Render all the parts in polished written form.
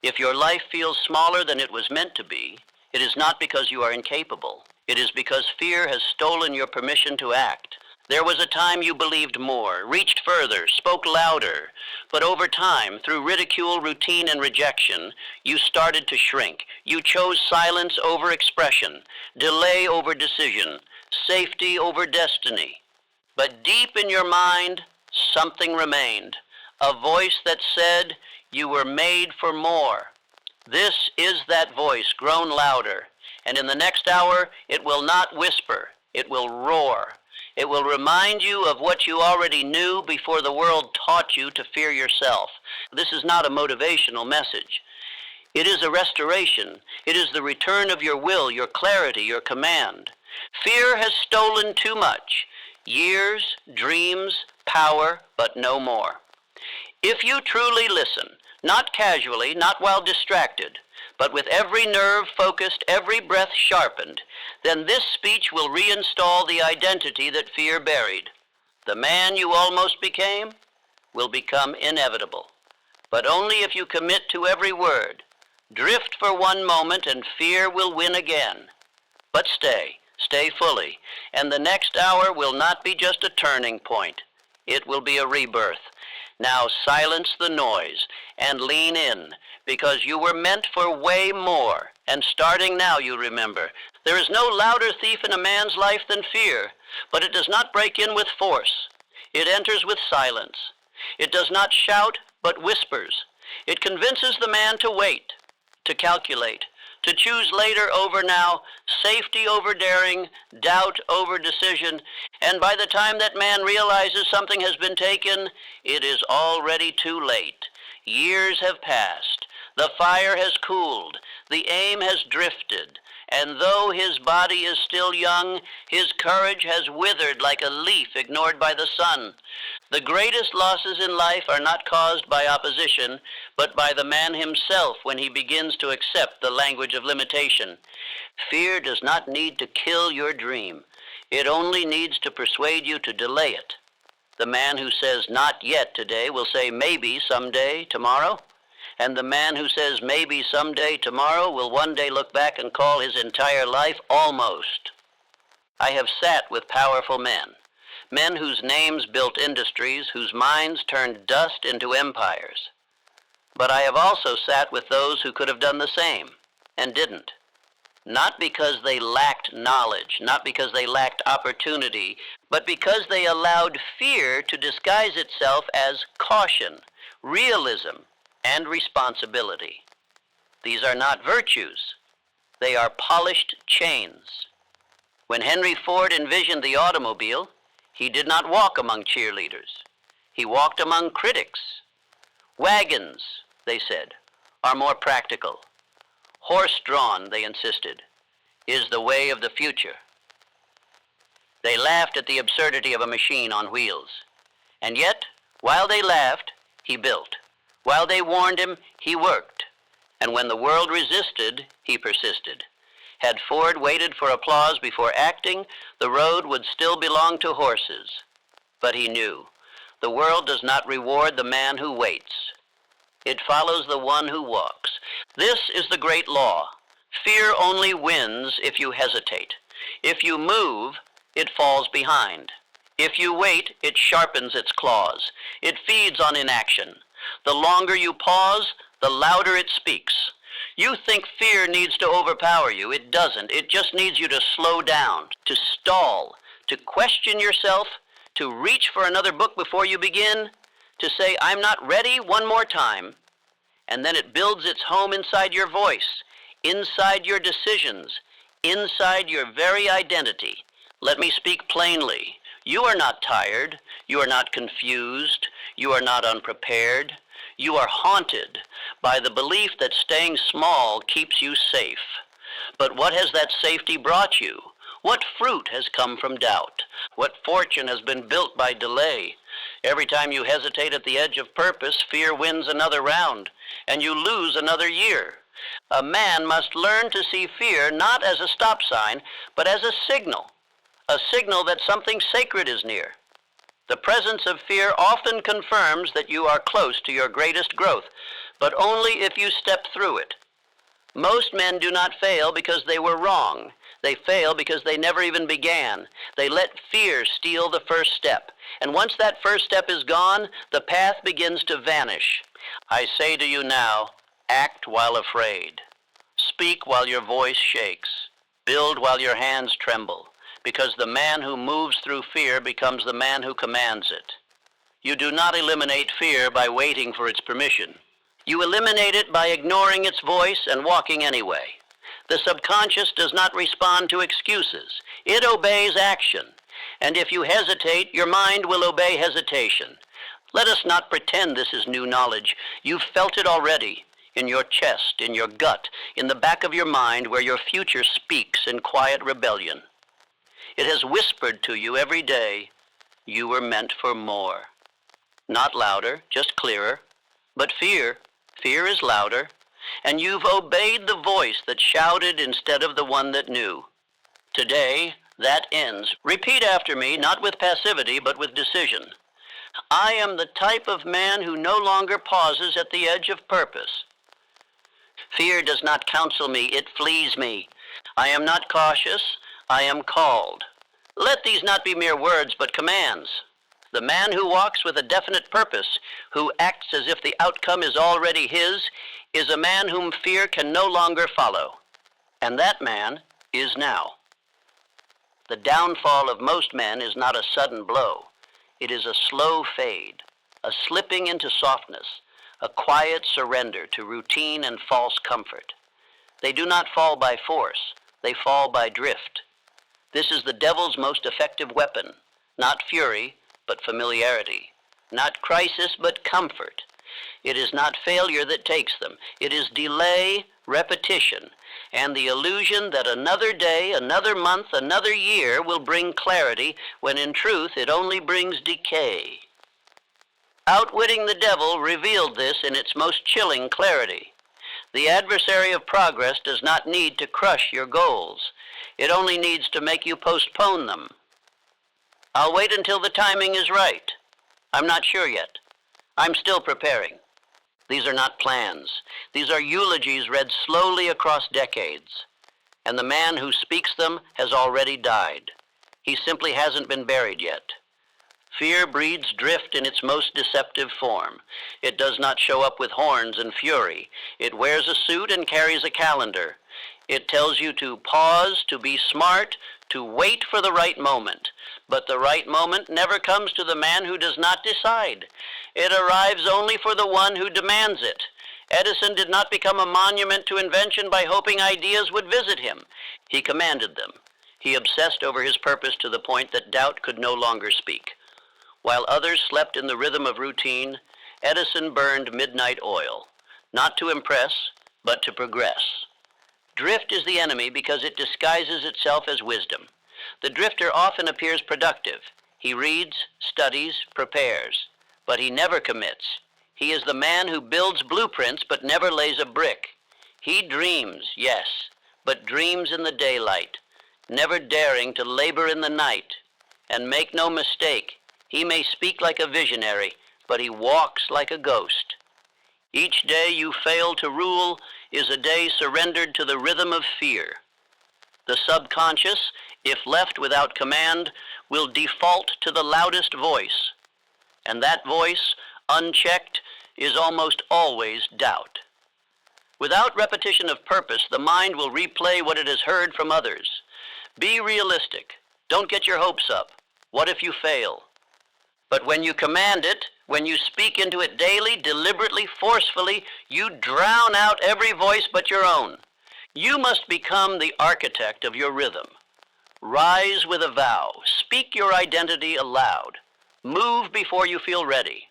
If your life feels smaller than it was meant to be, it is not because you are incapable. It is because fear has stolen your permission to act. There was a time you believed more, reached further, spoke louder, but over time, through ridicule, routine, and rejection, you started to shrink. You chose silence over expression, delay over decision, safety over destiny. But deep in your mind, something remained, a voice that said you were made for more. This is that voice grown louder, and in the next hour, it will not whisper, it will roar. It will remind you of what you already knew before the world taught you to fear yourself. This is not a motivational message. It is a restoration. It is the return of your will, your clarity, your command. Fear has stolen too much. Years, dreams, power, but no more. If you truly listen, not casually, not while distracted, but with every nerve focused, every breath sharpened, then this speech will reinstall the identity that fear buried. The man you almost became will become inevitable, but only if you commit to every word. Drift for one moment and fear will win again. But stay fully, and the next hour will not be just a turning point. It will be a rebirth. Now silence the noise and lean in, because you were meant for way more. And starting now, you remember, there is no louder thief in a man's life than fear, but it does not break in with force. It enters with silence. It does not shout, but whispers. It convinces the man to wait, to calculate, to choose later over now, safety over daring, doubt over decision, and by the time that man realizes something has been taken, it is already too late. Years have passed, the fire has cooled, the aim has drifted, and though his body is still young, his courage has withered like a leaf ignored by the sun. The greatest losses in life are not caused by opposition, but by the man himself when he begins to accept the language of limitation. Fear does not need to kill your dream. It only needs to persuade you to delay it. The man who says not yet today will say maybe someday tomorrow, and the man who says maybe someday tomorrow will one day look back and call his entire life almost. I have sat with powerful men whose names built industries, whose minds turned dust into empires. But I have also sat with those who could have done the same and didn't. Not because they lacked knowledge, not because they lacked opportunity, but because they allowed fear to disguise itself as caution, realism, and responsibility. These are not virtues. They are polished chains. When Henry Ford envisioned the automobile, he did not walk among cheerleaders. He walked among critics. Wagons, they said, are more practical. Horse-drawn, they insisted, is the way of the future. They laughed at the absurdity of a machine on wheels. And yet, while they laughed, he built. While they warned him, he worked. And when the world resisted, he persisted. Had Ford waited for applause before acting, the road would still belong to horses. But he knew, the world does not reward the man who waits. It follows the one who walks. This is the great law. Fear only wins if you hesitate. If you move, it falls behind. If you wait, it sharpens its claws. It feeds on inaction. The longer you pause, the louder it speaks. You think fear needs to overpower you. It doesn't. It just needs you to slow down, to stall, to question yourself, to reach for another book before you begin, to say, I'm not ready one more time. And then it builds its home inside your voice, inside your decisions, inside your very identity. Let me speak plainly. You are not tired. You are not confused. You are not unprepared. You are haunted by the belief that staying small keeps you safe. But what has that safety brought you? What fruit has come from doubt? What fortune has been built by delay? Every time you hesitate at the edge of purpose, fear wins another round, and you lose another year. A man must learn to see fear not as a stop sign, but as a signal that something sacred is near. The presence of fear often confirms that you are close to your greatest growth, but only if you step through it. Most men do not fail because they were wrong. They fail because they never even began. They let fear steal the first step. And once that first step is gone, the path begins to vanish. I say to you now, act while afraid. Speak while your voice shakes. Build while your hands tremble, because the man who moves through fear becomes the man who commands it. You do not eliminate fear by waiting for its permission. You eliminate it by ignoring its voice and walking anyway. The subconscious does not respond to excuses. It obeys action. And if you hesitate, your mind will obey hesitation. Let us not pretend this is new knowledge. You've felt it already, in your chest, in your gut, in the back of your mind where your future speaks in quiet rebellion. It has whispered to you every day, you were meant for more. Not louder, just clearer. But fear is louder, and you've obeyed the voice that shouted instead of the one that knew. Today, that ends. Repeat after me, not with passivity, but with decision. I am the type of man who no longer pauses at the edge of purpose. Fear does not counsel me, it flees me. I am not cautious, I am called. Let these not be mere words, but commands. The man who walks with a definite purpose, who acts as if the outcome is already his, is a man whom fear can no longer follow. And that man is now. The downfall of most men is not a sudden blow. It is a slow fade, a slipping into softness, a quiet surrender to routine and false comfort. They do not fall by force, they fall by drift. This is the devil's most effective weapon, not fury, but familiarity, not crisis, but comfort. It is not failure that takes them. It is delay, repetition, and the illusion that another day, another month, another year will bring clarity, when in truth it only brings decay. Outwitting the devil revealed this in its most chilling clarity. The adversary of progress does not need to crush your goals. It only needs to make you postpone them. I'll wait until the timing is right. I'm not sure yet. I'm still preparing. These are not plans. These are eulogies read slowly across decades. And the man who speaks them has already died. He simply hasn't been buried yet. Fear breeds drift in its most deceptive form. It does not show up with horns and fury. It wears a suit and carries a calendar. It tells you to pause, to be smart, to wait for the right moment. But the right moment never comes to the man who does not decide. It arrives only for the one who demands it. Edison did not become a monument to invention by hoping ideas would visit him. He commanded them. He obsessed over his purpose to the point that doubt could no longer speak. While others slept in the rhythm of routine, Edison burned midnight oil, not to impress, but to progress. Drift is the enemy because it disguises itself as wisdom. The drifter often appears productive. He reads, studies, prepares, but he never commits. He is the man who builds blueprints but never lays a brick. He dreams, yes, but dreams in the daylight, never daring to labor in the night. And make no mistake, he may speak like a visionary, but he walks like a ghost. Each day you fail to rule is a day surrendered to the rhythm of fear. The subconscious, if left without command, will default to the loudest voice. And that voice, unchecked, is almost always doubt. Without repetition of purpose, the mind will replay what it has heard from others. Be realistic. Don't get your hopes up. What if you fail? But when you command it, when you speak into it daily, deliberately, forcefully, you drown out every voice but your own. You must become the architect of your rhythm. Rise with a vow. Speak your identity aloud. Move before you feel ready.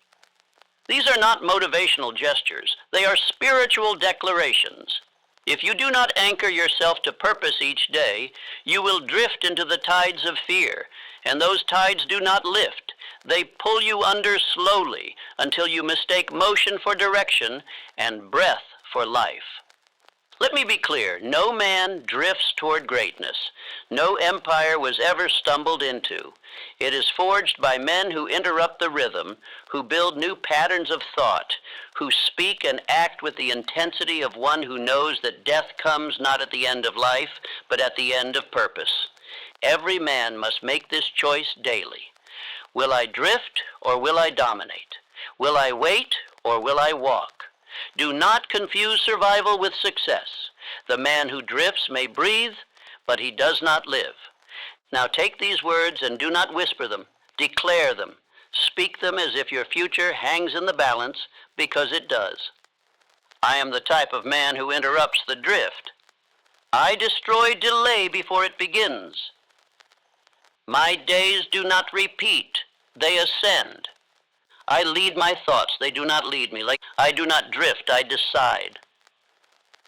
These are not motivational gestures. They are spiritual declarations. If you do not anchor yourself to purpose each day, you will drift into the tides of fear, and those tides do not lift. They pull you under slowly until you mistake motion for direction and breath for life. Let me be clear, no man drifts toward greatness. No empire was ever stumbled into. It is forged by men who interrupt the rhythm, who build new patterns of thought, who speak and act with the intensity of one who knows that death comes not at the end of life, but at the end of purpose. Every man must make this choice daily. Will I drift or will I dominate? Will I wait or will I walk? Do not confuse survival with success. The man who drifts may breathe, but he does not live. Now take these words and do not whisper them. Declare them. Speak them as if your future hangs in the balance, because it does. I am the type of man who interrupts the drift. I destroy delay before it begins. My days do not repeat, they ascend. I lead my thoughts, they do not lead me. Like I do not drift, I decide.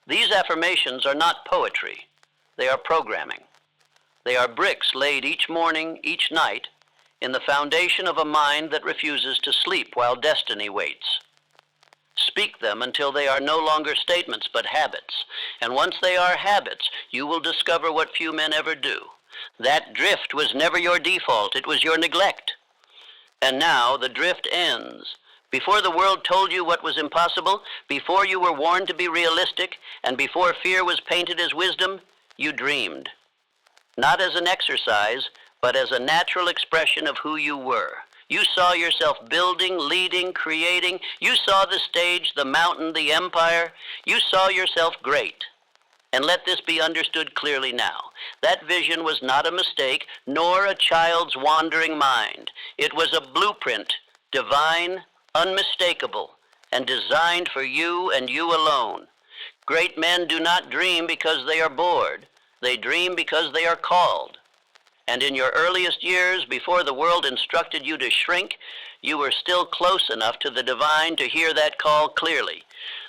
These affirmations are not poetry, they are programming. They are bricks laid each morning, each night, in the foundation of a mind that refuses to sleep while destiny waits. Speak them until they are no longer statements but habits, and once they are habits, you will discover what few men ever do. That drift was never your default, it was your neglect. And now the drift ends. Before the world told you what was impossible, before you were warned to be realistic, and before fear was painted as wisdom, you dreamed. Not as an exercise, but as a natural expression of who you were. You saw yourself building, leading, creating. You saw the stage, the mountain, the empire. You saw yourself great. And let this be understood clearly now. That vision was not a mistake, nor a child's wandering mind. It was a blueprint, divine, unmistakable, and designed for you and you alone. Great men do not dream because they are bored. They dream because they are called. And in your earliest years, before the world instructed you to shrink, you were still close enough to the divine to hear that call clearly.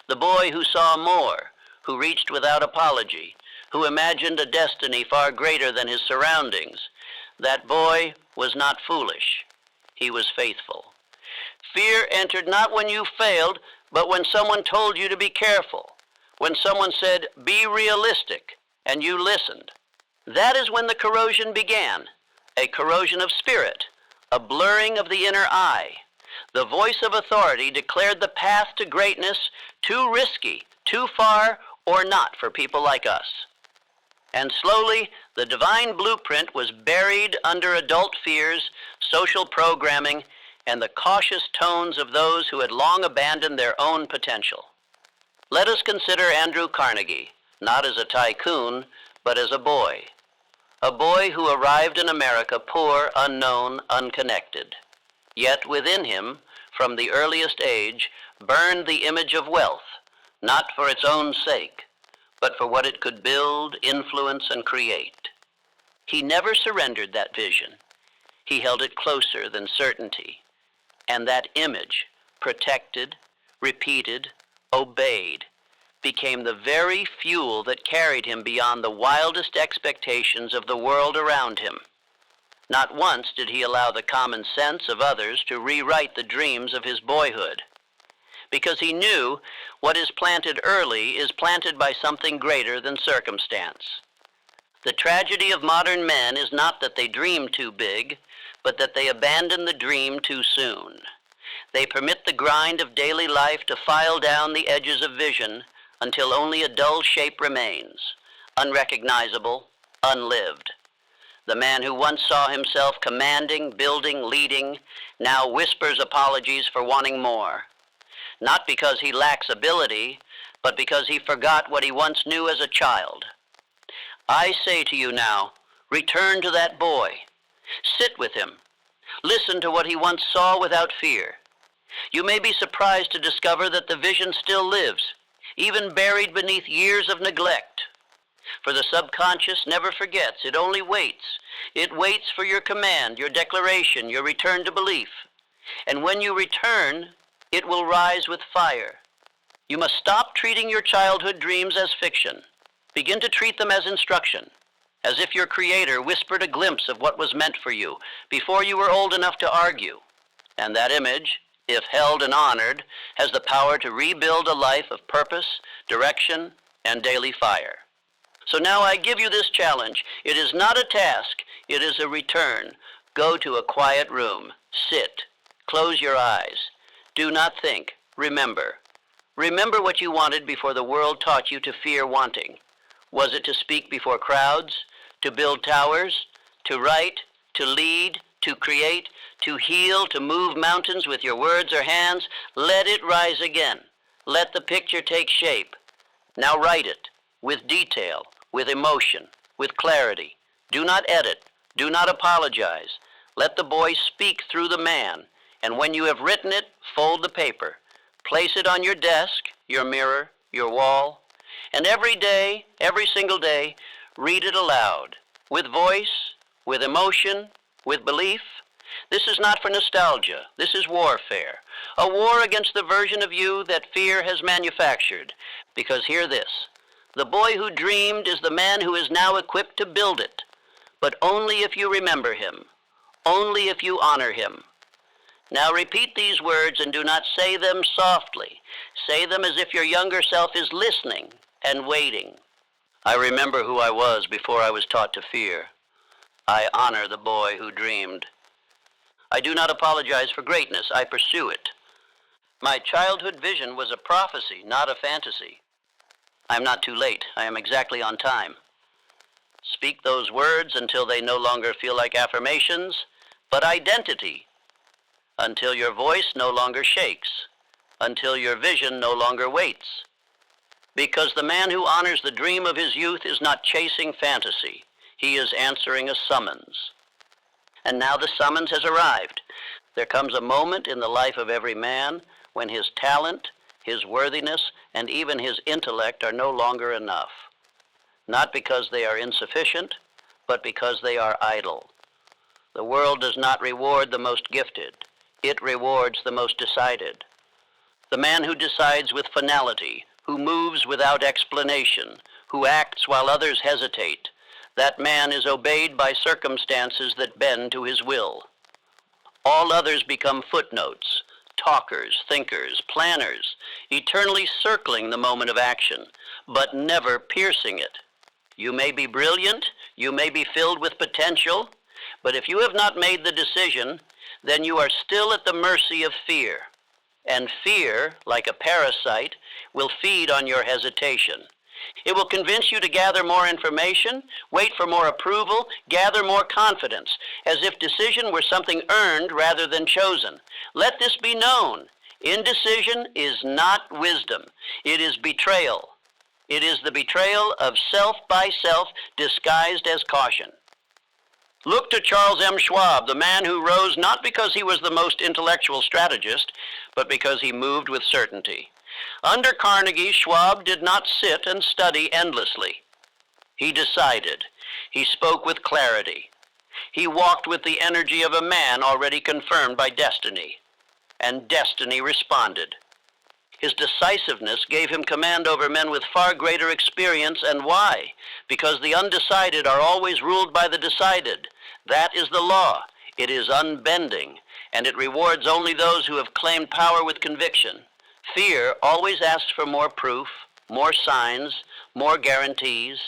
The boy who saw more, who reached without apology, who imagined a destiny far greater than his surroundings. That boy was not foolish. He was faithful. Fear entered not when you failed, but when someone told you to be careful, when someone said, be realistic, and you listened. That is when the corrosion began, a corrosion of spirit, a blurring of the inner eye. The voice of authority declared the path to greatness too risky, too far, or not for people like us. And slowly, the divine blueprint was buried under adult fears, social programming, and the cautious tones of those who had long abandoned their own potential. Let us consider Andrew Carnegie, not as a tycoon, but as a boy who arrived in America poor, unknown, unconnected. Yet within him, from the earliest age, burned the image of wealth, not for its own sake, but for what it could build, influence, and create. He never surrendered that vision. He held it closer than certainty. And that image, protected, repeated, obeyed, became the very fuel that carried him beyond the wildest expectations of the world around him. Not once did he allow the common sense of others to rewrite the dreams of his boyhood, because he knew what is planted early is planted by something greater than circumstance. The tragedy of modern men is not that they dream too big, but that they abandon the dream too soon. They permit the grind of daily life to file down the edges of vision until only a dull shape remains, unrecognizable, unlived. The man who once saw himself commanding, building, leading, now whispers apologies for wanting more. Not because he lacks ability, but because he forgot what he once knew as a child. I say to you now, return to that boy. Sit with him. Listen to what he once saw without fear. You may be surprised to discover that the vision still lives, even buried beneath years of neglect. For the subconscious never forgets, it only waits. It waits for your command, your declaration, your return to belief. And when you return, it will rise with fire. You must stop treating your childhood dreams as fiction. Begin to treat them as instruction, as if your Creator whispered a glimpse of what was meant for you before you were old enough to argue. And that image, if held and honored, has the power to rebuild a life of purpose, direction, and daily fire. So now I give you this challenge. It is not a task, it is a return. Go to a quiet room, sit, close your eyes. Do not think, remember. Remember what you wanted before the world taught you to fear wanting. Was it to speak before crowds, to build towers, to write, to lead, to create, to heal, to move mountains with your words or hands? Let it rise again. Let the picture take shape. Now write it, with detail, with emotion, with clarity. Do not edit. Do not apologize. Let the boy speak through the man. And when you have written it, fold the paper. Place it on your desk, your mirror, your wall. And every day, every single day, read it aloud, with voice, with emotion, with belief. This is not for nostalgia. This is warfare. A war against the version of you that fear has manufactured. Because hear this. The boy who dreamed is the man who is now equipped to build it. But only if you remember him. Only if you honor him. Now repeat these words and do not say them softly. Say them as if your younger self is listening and waiting. I remember who I was before I was taught to fear. I honor the boy who dreamed. I do not apologize for greatness. I pursue it. My childhood vision was a prophecy, not a fantasy. I am not too late. I am exactly on time. Speak those words until they no longer feel like affirmations, but identity. Until your voice no longer shakes. Until your vision no longer waits. Because the man who honors the dream of his youth is not chasing fantasy. He is answering a summons. And now the summons has arrived. There comes a moment in the life of every man when his talent, his worthiness, and even his intellect are no longer enough. Not because they are insufficient, but because they are idle. The world does not reward the most gifted. It rewards the most decided. The man who decides with finality, who moves without explanation, who acts while others hesitate, that man is obeyed by circumstances that bend to his will. All others become footnotes, talkers, thinkers, planners, eternally circling the moment of action, but never piercing it. You may be brilliant, you may be filled with potential, but if you have not made the decision, then you are still at the mercy of fear. And fear, like a parasite, will feed on your hesitation. It will convince you to gather more information, wait for more approval, gather more confidence, as if decision were something earned rather than chosen. Let this be known. Indecision is not wisdom. It is betrayal. It is the betrayal of self by self disguised as caution. Look to Charles M. Schwab, the man who rose not because he was the most intellectual strategist, but because he moved with certainty. Under Carnegie, Schwab did not sit and study endlessly. He decided. He spoke with clarity. He walked with the energy of a man already confirmed by destiny. And destiny responded. His decisiveness gave him command over men with far greater experience. And why? Because the undecided are always ruled by the decided. That is the law. It is unbending, and it rewards only those who have claimed power with conviction. Fear always asks for more proof, more signs, more guarantees.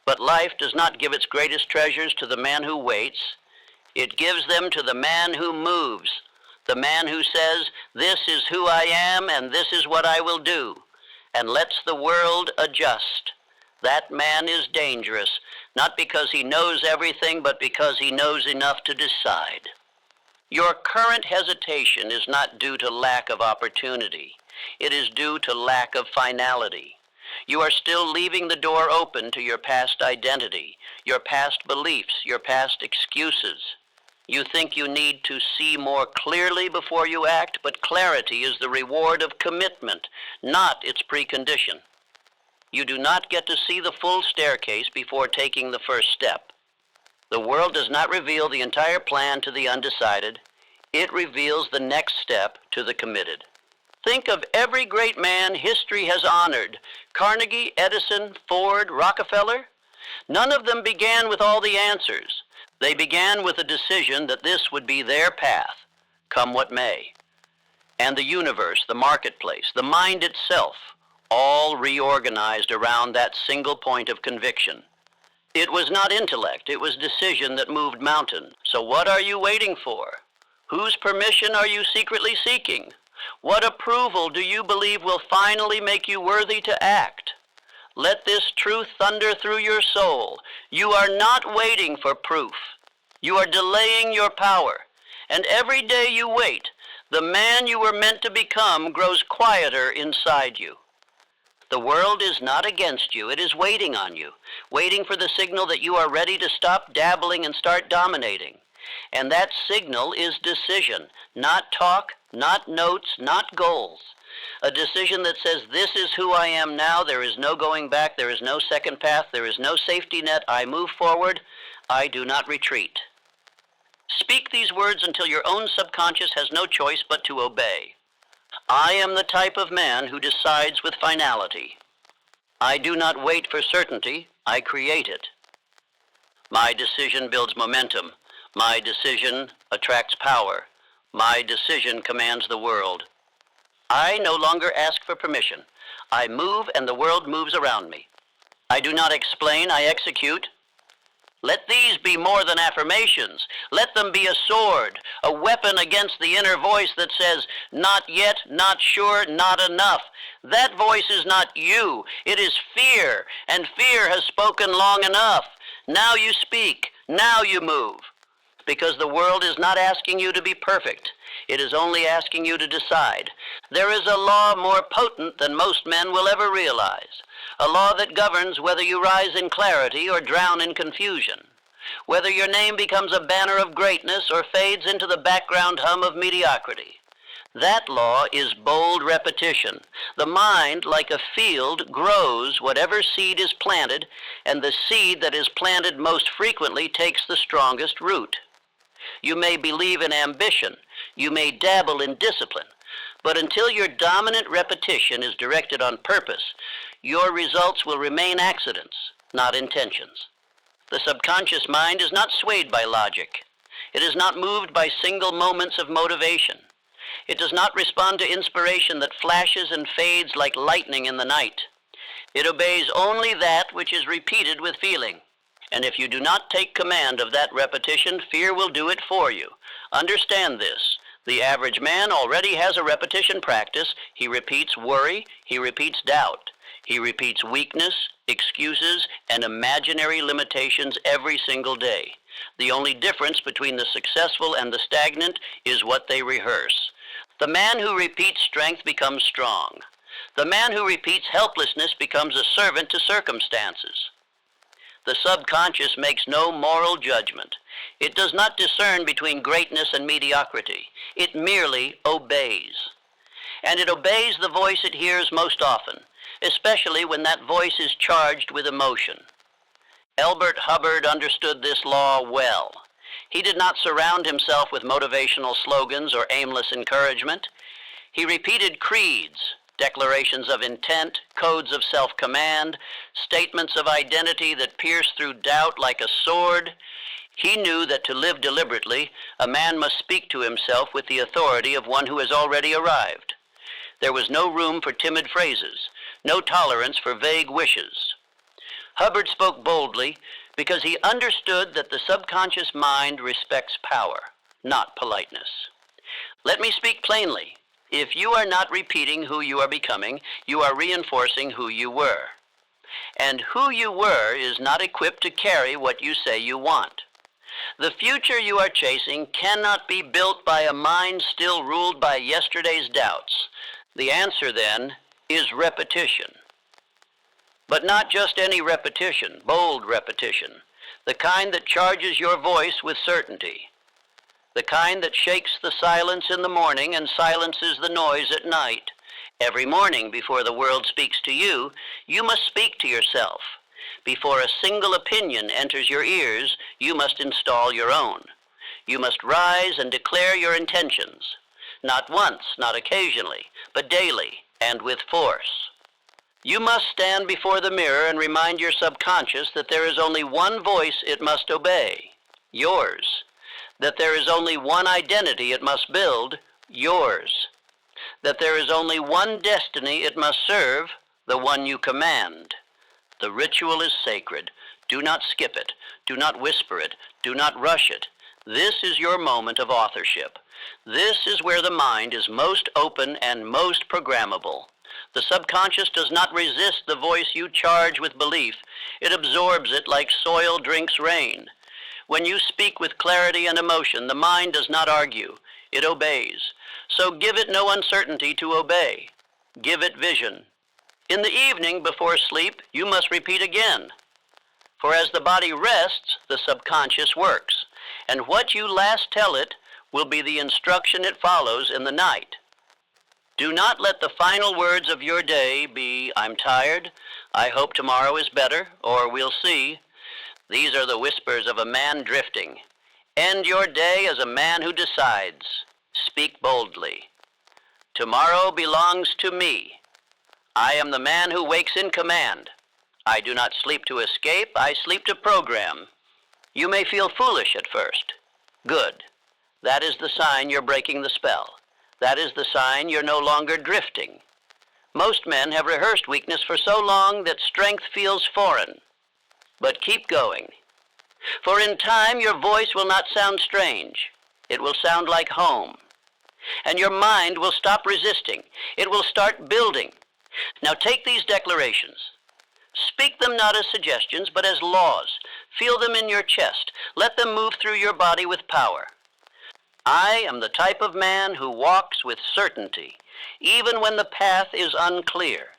But life does not give its greatest treasures to the man who waits. It gives them to the man who moves. The man who says, "This is who I am and this is what I will do," and lets the world adjust. That man is dangerous, not because he knows everything, but because he knows enough to decide. Your current hesitation is not due to lack of opportunity. It is due to lack of finality. You are still leaving the door open to your past identity, your past beliefs, your past excuses. You think you need to see more clearly before you act, but clarity is the reward of commitment, not its precondition. You do not get to see the full staircase before taking the first step. The world does not reveal the entire plan to the undecided. It reveals the next step to the committed. Think of every great man history has honored: Carnegie, Edison, Ford, Rockefeller. None of them began with all the answers. They began with a decision that this would be their path, come what may. And the universe, the marketplace, the mind itself, all reorganized around that single point of conviction. It was not intellect, it was decision that moved mountain. So what are you waiting for? Whose permission are you secretly seeking? What approval do you believe will finally make you worthy to act? Let this truth thunder through your soul. You are not waiting for proof. You are delaying your power. And every day you wait, the man you were meant to become grows quieter inside you. The world is not against you, it is waiting on you, waiting for the signal that you are ready to stop dabbling and start dominating. And that signal is decision, not talk, not notes, not goals. A decision that says, this is who I am now, there is no going back, there is no second path, there is no safety net, I move forward, I do not retreat. Speak these words until your own subconscious has no choice but to obey. I am the type of man who decides with finality. I do not wait for certainty, I create it. My decision builds momentum. My decision attracts power. My decision commands the world. I no longer ask for permission. I move and the world moves around me. I do not explain, I execute. Let these be more than affirmations. Let them be a sword, a weapon against the inner voice that says, not yet, not sure, not enough. That voice is not you, it is fear, and fear has spoken long enough. Now you speak, now you move. Because the world is not asking you to be perfect. It is only asking you to decide. There is a law more potent than most men will ever realize. A law that governs whether you rise in clarity or drown in confusion. Whether your name becomes a banner of greatness or fades into the background hum of mediocrity. That law is bold repetition. The mind, like a field, grows whatever seed is planted, and the seed that is planted most frequently takes the strongest root. You may believe in ambition, you may dabble in discipline, but until your dominant repetition is directed on purpose, your results will remain accidents, not intentions. The subconscious mind is not swayed by logic. It is not moved by single moments of motivation. It does not respond to inspiration that flashes and fades like lightning in the night. It obeys only that which is repeated with feeling. And if you do not take command of that repetition, fear will do it for you. Understand this. The average man already has a repetition practice. He repeats worry, he repeats doubt. He repeats weakness, excuses, and imaginary limitations every single day. The only difference between the successful and the stagnant is what they rehearse. The man who repeats strength becomes strong. The man who repeats helplessness becomes a servant to circumstances. The subconscious makes no moral judgment. It does not discern between greatness and mediocrity. It merely obeys. And it obeys the voice it hears most often, especially when that voice is charged with emotion. Elbert Hubbard understood this law well. He did not surround himself with motivational slogans or aimless encouragement. He repeated creeds, declarations of intent, codes of self-command, statements of identity that pierce through doubt like a sword. He knew that to live deliberately, a man must speak to himself with the authority of one who has already arrived. There was no room for timid phrases, no tolerance for vague wishes. Hubbard spoke boldly because he understood that the subconscious mind respects power, not politeness. Let me speak plainly. If you are not repeating who you are becoming, you are reinforcing who you were. And who you were is not equipped to carry what you say you want. The future you are chasing cannot be built by a mind still ruled by yesterday's doubts. The answer, then, is repetition. But not just any repetition, bold repetition, the kind that charges your voice with certainty. The kind that shakes the silence in the morning and silences the noise at night. Every morning before the world speaks to you, you must speak to yourself. Before a single opinion enters your ears, you must install your own. You must rise and declare your intentions. Not once, not occasionally, but daily and with force. You must stand before the mirror and remind your subconscious that there is only one voice it must obey, yours. That there is only one identity it must build, yours. That there is only one destiny it must serve, the one you command. The ritual is sacred. Do not skip it. Do not whisper it. Do not rush it. This is your moment of authorship. This is where the mind is most open and most programmable. The subconscious does not resist the voice you charge with belief. It absorbs it like soil drinks rain. When you speak with clarity and emotion, the mind does not argue. It obeys. So give it no uncertainty to obey. Give it vision. In the evening before sleep, you must repeat again. For as the body rests, the subconscious works, and what you last tell it will be the instruction it follows in the night. Do not let the final words of your day be, "I'm tired," "I hope tomorrow is better," or "we'll see." These are the whispers of a man drifting. End your day as a man who decides. Speak boldly. Tomorrow belongs to me. I am the man who wakes in command. I do not sleep to escape, I sleep to program. You may feel foolish at first. Good. That is the sign you're breaking the spell. That is the sign you're no longer drifting. Most men have rehearsed weakness for so long that strength feels foreign. But keep going. For in time your voice will not sound strange. It will sound like home. And your mind will stop resisting. It will start building. Now take these declarations. Speak them not as suggestions, but as laws. Feel them in your chest. Let them move through your body with power. I am the type of man who walks with certainty, even when the path is unclear.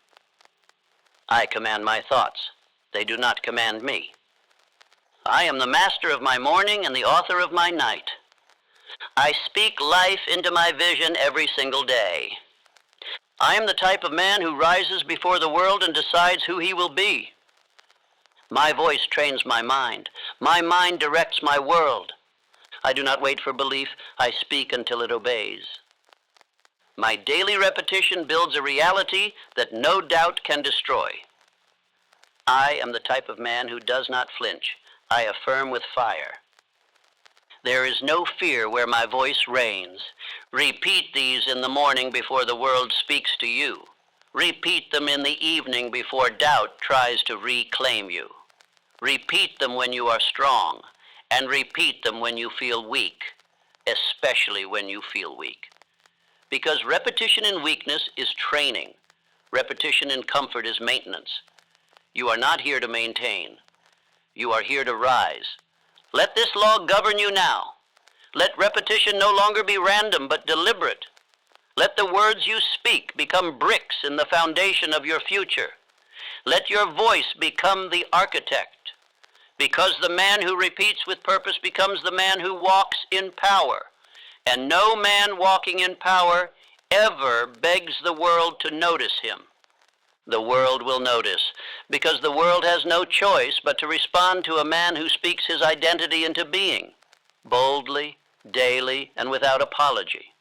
I command my thoughts. They do not command me. I am the master of my morning and the author of my night. I speak life into my vision every single day. I am the type of man who rises before the world and decides who he will be. My voice trains my mind. My mind directs my world. I do not wait for belief. I speak until it obeys. My daily repetition builds a reality that no doubt can destroy. I am the type of man who does not flinch. I affirm with fire. There is no fear where my voice reigns. Repeat these in the morning before the world speaks to you. Repeat them in the evening before doubt tries to reclaim you. Repeat them when you are strong, and repeat them when you feel weak, especially when you feel weak. Because repetition in weakness is training. Repetition in comfort is maintenance. You are not here to maintain. You are here to rise. Let this law govern you now. Let repetition no longer be random but deliberate. Let the words you speak become bricks in the foundation of your future. Let your voice become the architect. Because the man who repeats with purpose becomes the man who walks in power. And no man walking in power ever begs the world to notice him. The world will notice, because the world has no choice but to respond to a man who speaks his identity into being, boldly, daily, and without apology.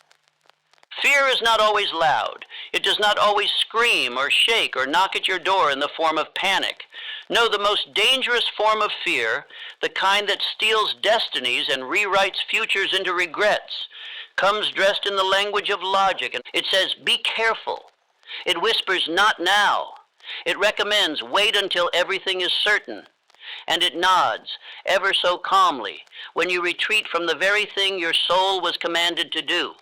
Fear is not always loud. It does not always scream or shake or knock at your door in the form of panic. No, the most dangerous form of fear, the kind that steals destinies and rewrites futures into regrets, comes dressed in the language of logic, and it says, "Be careful." It whispers, "Not now." It recommends, "Wait until everything is certain." And it nods, ever so calmly, when you retreat from the very thing your soul was commanded to do.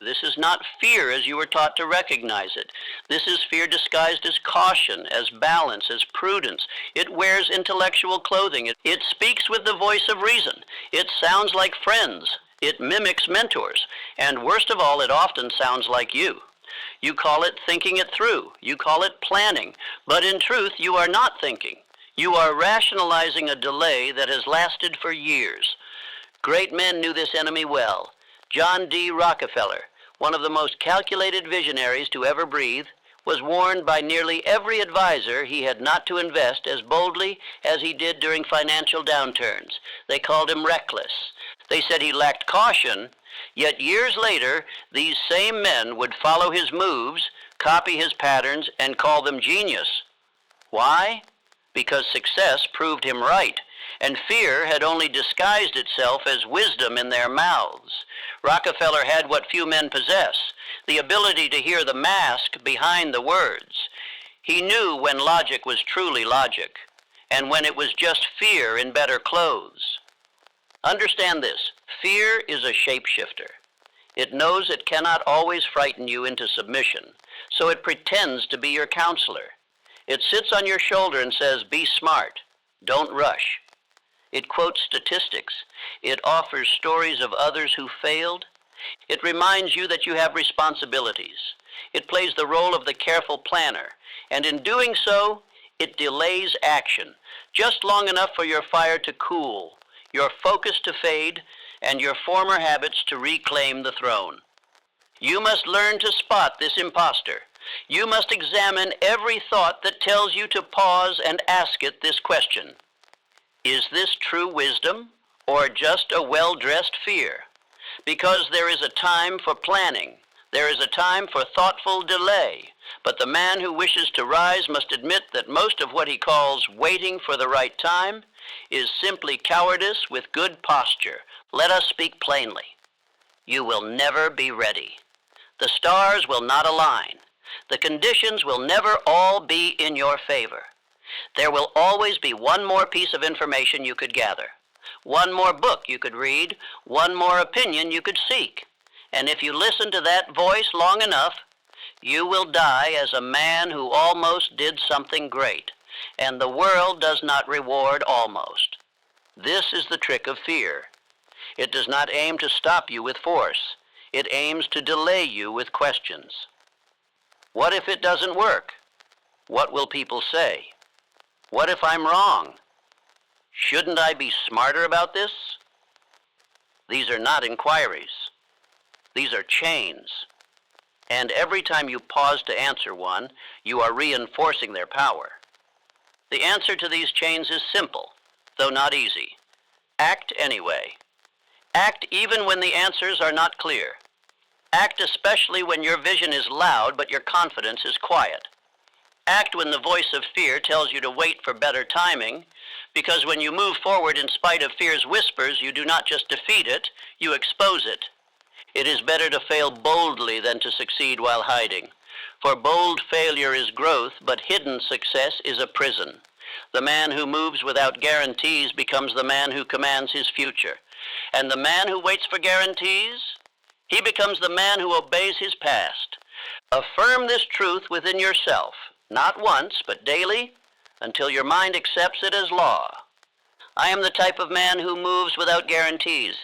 This is not fear as you were taught to recognize it. This is fear disguised as caution, as balance, as prudence. It wears intellectual clothing. It speaks with the voice of reason. It sounds like friends. It mimics mentors. And worst of all, it often sounds like you. You call it thinking it through. You call it planning. But in truth, you are not thinking. You are rationalizing a delay that has lasted for years. Great men knew this enemy well. John D. Rockefeller, one of the most calculated visionaries to ever breathe, was warned by nearly every advisor he had not to invest as boldly as he did during financial downturns. They called him reckless. They said he lacked caution, yet years later, these same men would follow his moves, copy his patterns, and call them genius. Why? Because success proved him right, and fear had only disguised itself as wisdom in their mouths. Rockefeller had what few men possess, the ability to hear the mask behind the words. He knew when logic was truly logic, and when it was just fear in better clothes. Understand this: fear is a shapeshifter. It knows it cannot always frighten you into submission, so it pretends to be your counselor. It sits on your shoulder and says, "Be smart, don't rush." It quotes statistics. It offers stories of others who failed. It reminds you that you have responsibilities. It plays the role of the careful planner, and in doing so, it delays action, just long enough for your fire to cool, your focus to fade, and your former habits to reclaim the throne. You must learn to spot this imposter. You must examine every thought that tells you to pause and ask it this question: is this true wisdom or just a well-dressed fear? Because there is a time for planning. There is a time for thoughtful delay. But the man who wishes to rise must admit that most of what he calls waiting for the right time is simply cowardice with good posture. Let us speak plainly. You will never be ready. The stars will not align. The conditions will never all be in your favor. There will always be one more piece of information you could gather, one more book you could read, one more opinion you could seek. And if you listen to that voice long enough, you will die as a man who almost did something great, and the world does not reward almost. This is the trick of fear. It does not aim to stop you with force. It aims to delay you with questions. What if it doesn't work? What will people say? What if I'm wrong? Shouldn't I be smarter about this? These are not inquiries. These are chains. And every time you pause to answer one, you are reinforcing their power. The answer to these chains is simple, though not easy. Act anyway. Act even when the answers are not clear. Act especially when your vision is loud but your confidence is quiet. Act when the voice of fear tells you to wait for better timing, because when you move forward in spite of fear's whispers, you do not just defeat it, you expose it. It is better to fail boldly than to succeed while hiding. For bold failure is growth, but hidden success is a prison. The man who moves without guarantees becomes the man who commands his future. And the man who waits for guarantees, he becomes the man who obeys his past. Affirm this truth within yourself, not once, but daily, until your mind accepts it as law. I am the type of man who moves without guarantees.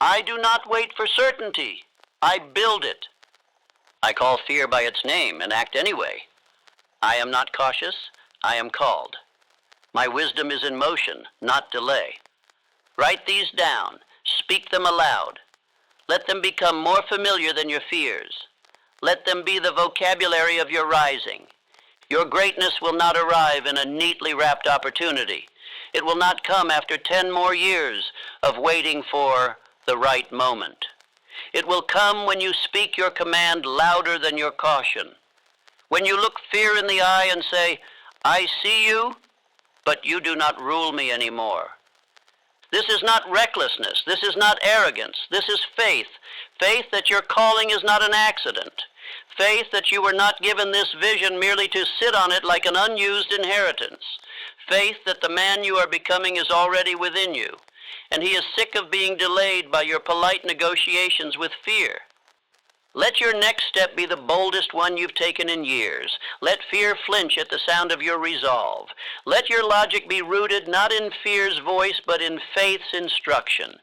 I do not wait for certainty. I build it. I call fear by its name and act anyway. I am not cautious. I am called. My wisdom is in motion, not delay. Write these down. Speak them aloud. Let them become more familiar than your fears. Let them be the vocabulary of your rising. Your greatness will not arrive in a neatly wrapped opportunity. It will not come after 10 more years of waiting for the right moment. It will come when you speak your command louder than your caution. When you look fear in the eye and say, "I see you, but you do not rule me anymore." This is not recklessness. This is not arrogance. This is faith. Faith that your calling is not an accident. Faith that you were not given this vision merely to sit on it like an unused inheritance. Faith that the man you are becoming is already within you, and he is sick of being delayed by your polite negotiations with fear. Let your next step be the boldest one you've taken in years. Let fear flinch at the sound of your resolve. Let your logic be rooted not in fear's voice, but in faith's instruction.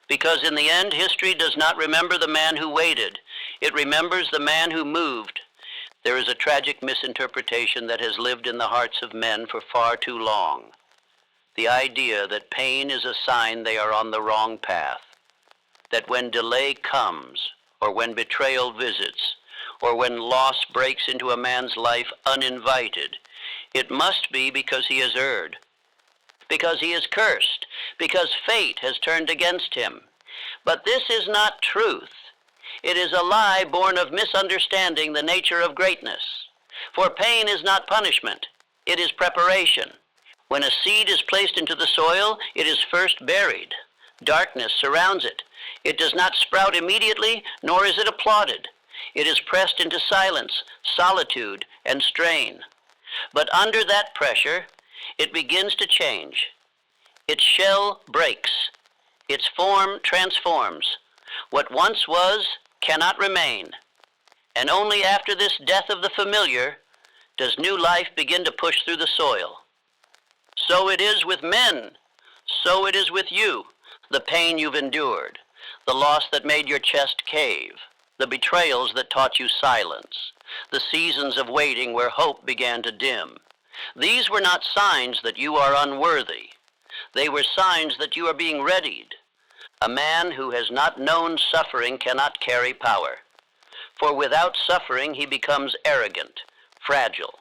Because in the end, history does not remember the man who waited. It remembers the man who moved. There is a tragic misinterpretation that has lived in the hearts of men for far too long. The idea that pain is a sign they are on the wrong path. That when delay comes, or when betrayal visits, or when loss breaks into a man's life uninvited, it must be because he has erred, because he is cursed, because fate has turned against him. But this is not truth. It is a lie born of misunderstanding the nature of greatness. For pain is not punishment, it is preparation. When a seed is placed into the soil, it is first buried. Darkness surrounds it. It does not sprout immediately, nor is it applauded. It is pressed into silence, solitude, and strain. But under that pressure, it begins to change. Its shell breaks. Its form transforms. What once was cannot remain. And only after this death of the familiar does new life begin to push through the soil. So it is with men. So it is with you. The pain you've endured, the loss that made your chest cave, the betrayals that taught you silence, the seasons of waiting where hope began to dim. These were not signs that you are unworthy. They were signs that you are being readied. A man who has not known suffering cannot carry power. For without suffering, he becomes arrogant, fragile,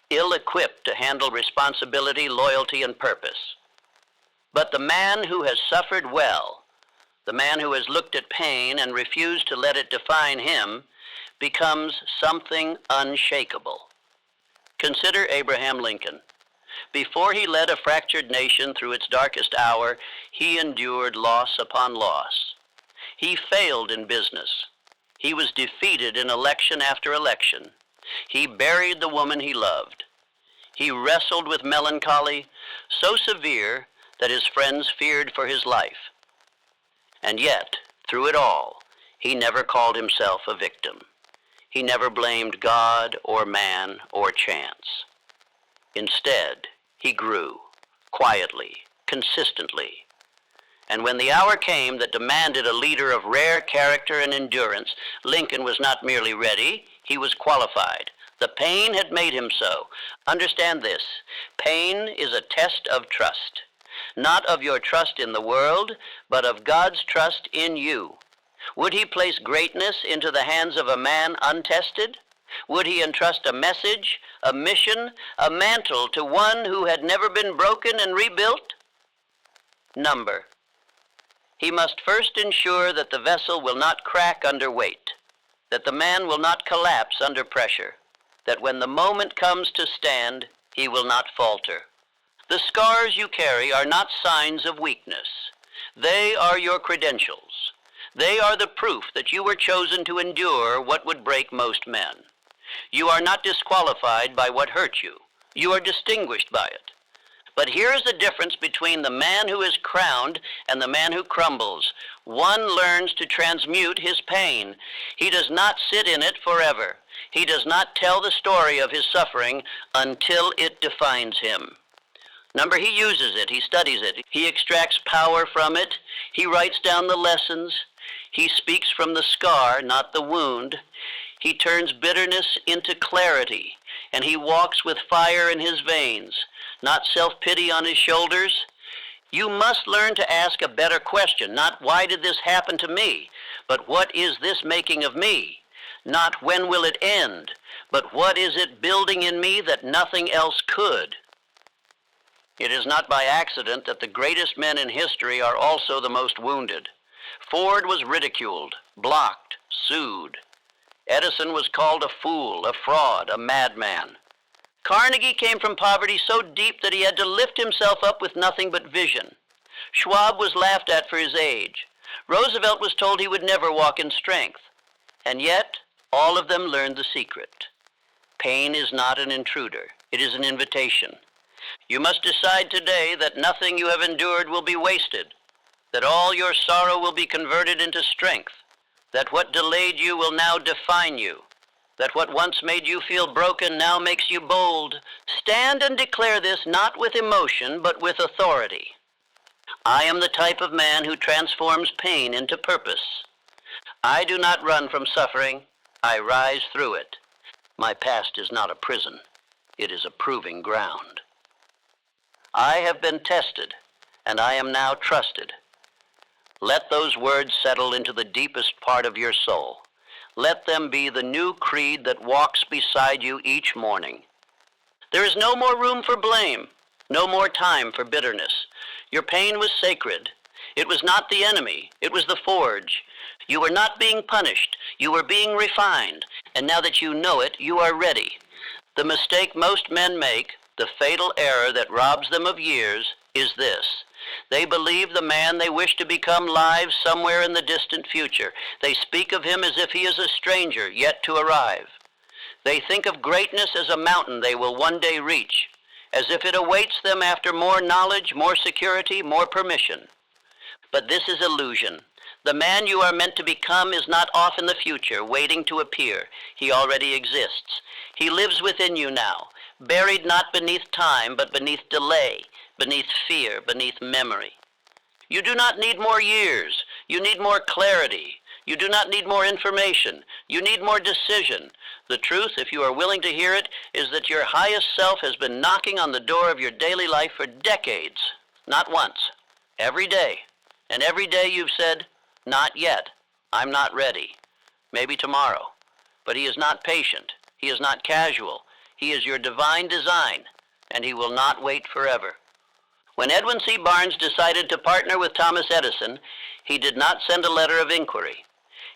ill-equipped to handle responsibility, loyalty, and purpose. But the man who has suffered well, the man who has looked at pain and refused to let it define him, becomes something unshakable. Consider Abraham Lincoln. Before he led a fractured nation through its darkest hour, he endured loss upon loss. He failed in business. He was defeated in election after election. He buried the woman he loved. He wrestled with melancholy so severe that his friends feared for his life. And yet, through it all, he never called himself a victim. He never blamed God or man or chance. Instead, he grew, quietly, consistently. And when the hour came that demanded a leader of rare character and endurance, Lincoln was not merely ready, he was qualified. The pain had made him so. Understand this, pain is a test of trust. Not of your trust in the world, but of God's trust in you. Would he place greatness into the hands of a man untested? Would he entrust a message, a mission, a mantle to one who had never been broken and rebuilt? Number. He must first ensure that the vessel will not crack under weight, that the man will not collapse under pressure, that when the moment comes to stand, he will not falter. The scars you carry are not signs of weakness. They are your credentials. They are the proof that you were chosen to endure what would break most men. You are not disqualified by what hurt you. You are distinguished by it. But here is the difference between the man who is crowned and the man who crumbles. One learns to transmute his pain. He does not sit in it forever. He does not tell the story of his suffering until it defines him. Number, he uses it, he studies it, he extracts power from it, he writes down the lessons, he speaks from the scar, not the wound. He turns bitterness into clarity, and he walks with fire in his veins, not self-pity on his shoulders. You must learn to ask a better question, not why did this happen to me, but what is this making of me? Not when will it end, but what is it building in me that nothing else could? It is not by accident that the greatest men in history are also the most wounded. Ford was ridiculed, blocked, sued. Edison was called a fool, a fraud, a madman. Carnegie came from poverty so deep that he had to lift himself up with nothing but vision. Schwab was laughed at for his age. Roosevelt was told he would never walk in strength. And yet, all of them learned the secret. Pain is not an intruder. It is an invitation. You must decide today that nothing you have endured will be wasted, that all your sorrow will be converted into strength, that what delayed you will now define you, that what once made you feel broken now makes you bold. Stand and declare this not with emotion, but with authority. I am the type of man who transforms pain into purpose. I do not run from suffering, I rise through it. My past is not a prison, it is a proving ground. I have been tested, and I am now trusted. Let those words settle into the deepest part of your soul. Let them be the new creed that walks beside you each morning. There is no more room for blame, no more time for bitterness. Your pain was sacred. It was not the enemy, it was the forge. You were not being punished, you were being refined, and now that you know it, you are ready. The mistake most men make, the fatal error that robs them of years, is this. They believe the man they wish to become lives somewhere in the distant future. They speak of him as if he is a stranger yet to arrive. They think of greatness as a mountain they will one day reach, as if it awaits them after more knowledge, more security, more permission. But this is illusion. The man you are meant to become is not off in the future, waiting to appear. He already exists. He lives within you now, buried not beneath time, but beneath delay, beneath fear, beneath memory. You do not need more years. You need more clarity. You do not need more information. You need more decision. The truth, if you are willing to hear it, is that your highest self has been knocking on the door of your daily life for decades. Not once. Every day. And every day you've said, not yet. I'm not ready. Maybe tomorrow. But he is not patient. He is not casual. He is your divine design, and he will not wait forever. When Edwin C. Barnes decided to partner with Thomas Edison, he did not send a letter of inquiry.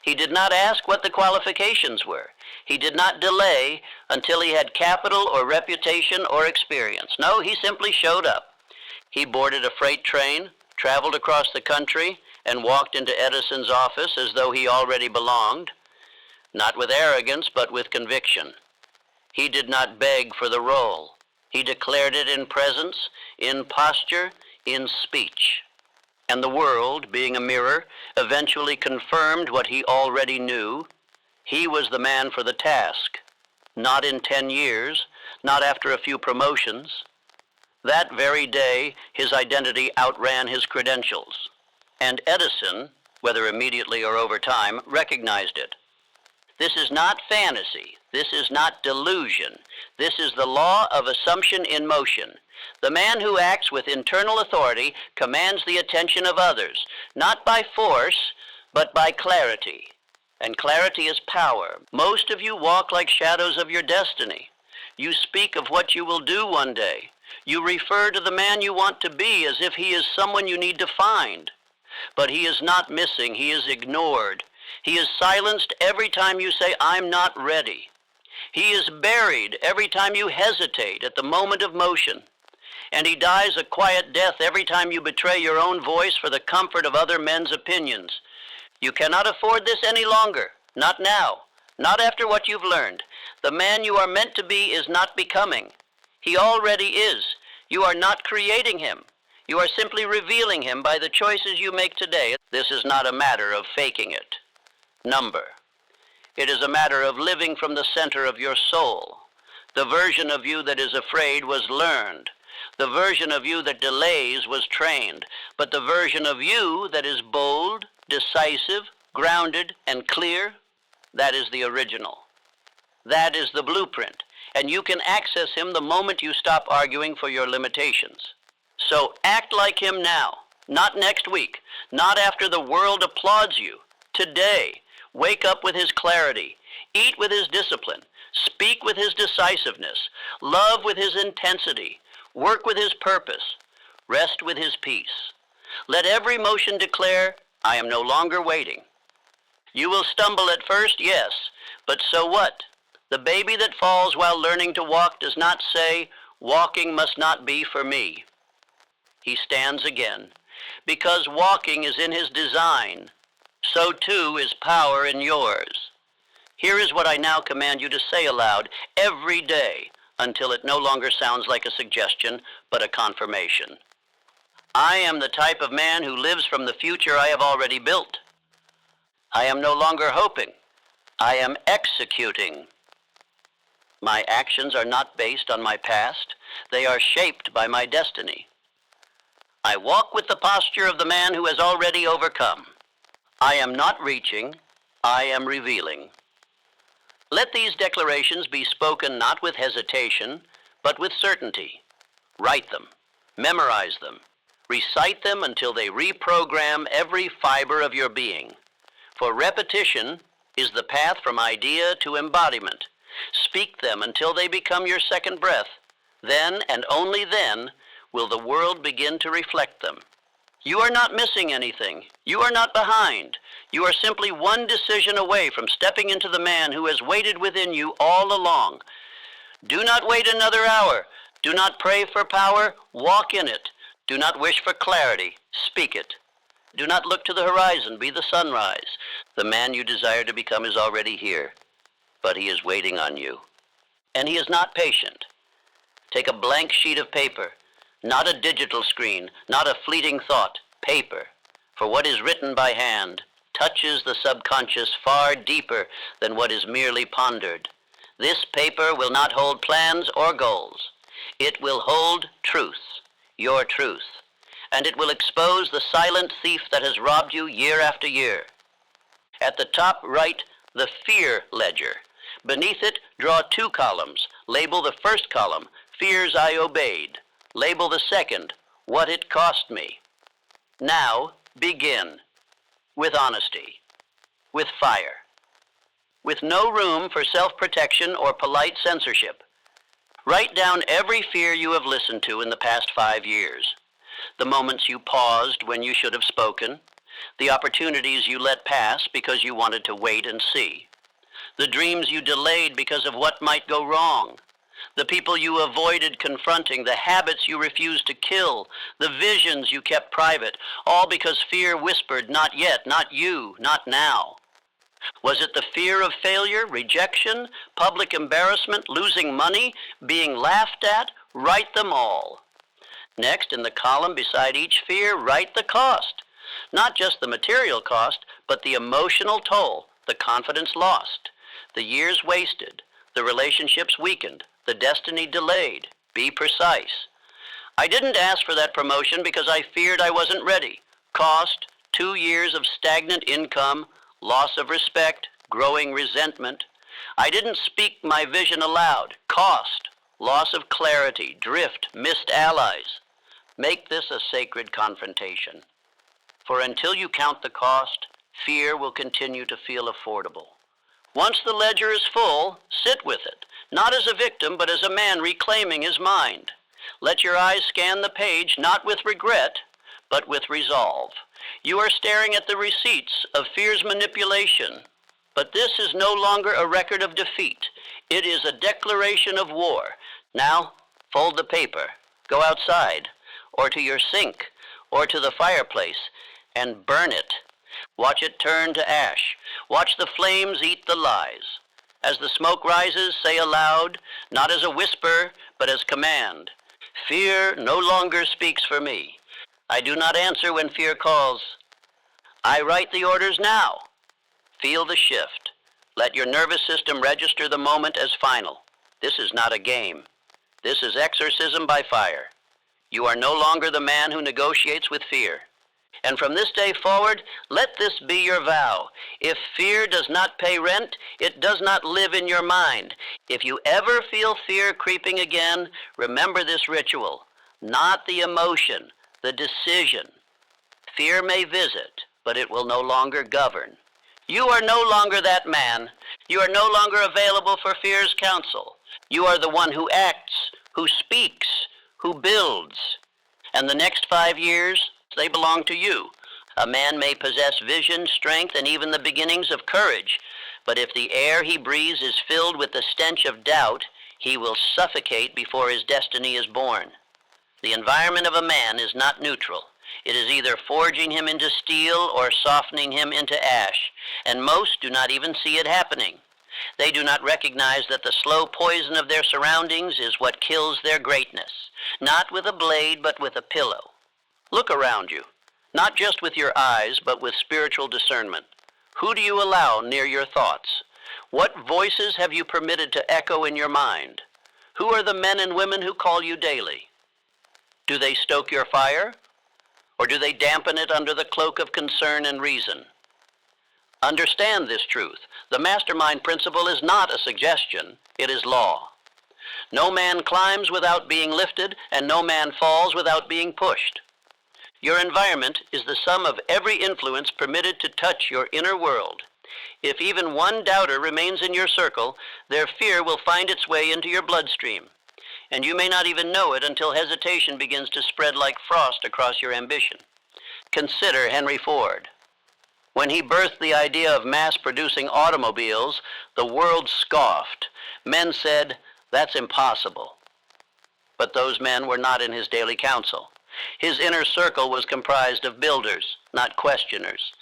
He did not ask what the qualifications were. He did not delay until he had capital or reputation or experience. No, he simply showed up. He boarded a freight train, traveled across the country, and walked into Edison's office as though he already belonged, not with arrogance, but with conviction. He did not beg for the role. He declared it in presence, in posture, in speech. And the world, being a mirror, eventually confirmed what he already knew. He was the man for the task, not in 10 years, not after a few promotions. That very day, his identity outran his credentials. And Edison, whether immediately or over time, recognized it. This is not fantasy. This is not delusion. This is the law of assumption in motion. The man who acts with internal authority commands the attention of others, not by force, but by clarity. And clarity is power. Most of you walk like shadows of your destiny. You speak of what you will do one day. You refer to the man you want to be as if he is someone you need to find. But he is not missing. He is ignored. He is silenced every time you say, I'm not ready. He is buried every time you hesitate at the moment of motion. And he dies a quiet death every time you betray your own voice for the comfort of other men's opinions. You cannot afford this any longer. Not now. Not after what you've learned. The man you are meant to be is not becoming. He already is. You are not creating him. You are simply revealing him by the choices you make today. This is not a matter of faking it. Number. It is a matter of living from the center of your soul. The version of you that is afraid was learned. The version of you that delays was trained. But the version of you that is bold, decisive, grounded, and clear, that is the original. That is the blueprint. And you can access him the moment you stop arguing for your limitations. So act like him now, not next week, not after the world applauds you. Today, wake up with his clarity, eat with his discipline, speak with his decisiveness, love with his intensity, work with his purpose, rest with his peace. Let every motion declare, I am no longer waiting. You will stumble at first, yes, but so what? The baby that falls while learning to walk does not say, walking must not be for me. He stands again, because walking is in his design. So too is power in yours. Here is what I now command you to say aloud every day until it no longer sounds like a suggestion, but a confirmation. I am the type of man who lives from the future I have already built. I am no longer hoping. I am executing. My actions are not based on my past. They are shaped by my destiny. I walk with the posture of the man who has already overcome. I am not reaching, I am revealing. Let these declarations be spoken not with hesitation, but with certainty. Write them, memorize them, recite them until they reprogram every fiber of your being. For repetition is the path from idea to embodiment. Speak them until they become your second breath. Then, and only then, will the world begin to reflect them. You are not missing anything. You are not behind. You are simply one decision away from stepping into the man who has waited within you all along. Do not wait another hour. Do not pray for power. Walk in it. Do not wish for clarity. Speak it. Do not look to the horizon. Be the sunrise. The man you desire to become is already here, but he is waiting on you. and he is not patient. Take a blank sheet of paper, not a digital screen, not a fleeting thought, paper. For what is written by hand touches the subconscious far deeper than what is merely pondered. This paper will not hold plans or goals. It will hold truth, your truth, and it will expose the silent thief that has robbed you year after year. At the top, write the fear ledger. Beneath it, draw 2 columns. Label the first column, fears I obeyed. Label the second, what it cost me. Now, begin. With honesty. With fire. With no room for self-protection or polite censorship. Write down every fear you have listened to in the past 5 years. The moments you paused when you should have spoken. The opportunities you let pass because you wanted to wait and see. The dreams you delayed because of what might go wrong. The people you avoided confronting, the habits you refused to kill, the visions you kept private, all because fear whispered, not yet, not you, not now. Was it the fear of failure, rejection, public embarrassment, losing money, being laughed at? Write them all. Next, in the column beside each fear, write the cost. Not just the material cost, but the emotional toll, the confidence lost, the years wasted, the relationships weakened, the destiny delayed. Be precise. I didn't ask for that promotion because I feared I wasn't ready. Cost, 2 years of stagnant income, loss of respect, growing resentment. I didn't speak my vision aloud. Cost, loss of clarity, drift, missed allies. Make this a sacred confrontation. For until you count the cost, fear will continue to feel affordable. Once the ledger is full, sit with it, not as a victim, but as a man reclaiming his mind. Let your eyes scan the page, not with regret, but with resolve. You are staring at the receipts of fear's manipulation, but this is no longer a record of defeat. It is a declaration of war. Now, fold the paper, go outside, or to your sink, or to the fireplace, and burn it. Watch it turn to ash. Watch the flames eat the lies. As the smoke rises, say aloud, not as a whisper, but as command. Fear no longer speaks for me. I do not answer when fear calls. I write the orders now. Feel the shift. Let your nervous system register the moment as final. This is not a game. This is exorcism by fire. You are no longer the man who negotiates with fear. And from this day forward, let this be your vow. If fear does not pay rent, it does not live in your mind. If you ever feel fear creeping again, remember this ritual. Not the emotion, the decision. Fear may visit, but it will no longer govern. You are no longer that man. You are no longer available for fear's counsel. You are the one who acts, who speaks, who builds. And the next 5 years, they belong to you. A man may possess vision, strength, and even the beginnings of courage, but if the air he breathes is filled with the stench of doubt, he will suffocate before his destiny is born. The environment of a man is not neutral. It is either forging him into steel or softening him into ash, and most do not even see it happening. They do not recognize that the slow poison of their surroundings is what kills their greatness, not with a blade, but with a pillow. Look around you, not just with your eyes, but with spiritual discernment. Who do you allow near your thoughts? What voices have you permitted to echo in your mind? Who are the men and women who call you daily? Do they stoke your fire, or do they dampen it under the cloak of concern and reason? Understand this truth. The mastermind principle is not a suggestion, it is law. No man climbs without being lifted, and no man falls without being pushed. Your environment is the sum of every influence permitted to touch your inner world. If even one doubter remains in your circle, their fear will find its way into your bloodstream, and you may not even know it until hesitation begins to spread like frost across your ambition. Consider Henry Ford. When he birthed the idea of mass-producing automobiles, the world scoffed. Men said, "That's impossible." But those men were not in his daily council. His inner circle was comprised of builders, not questioners.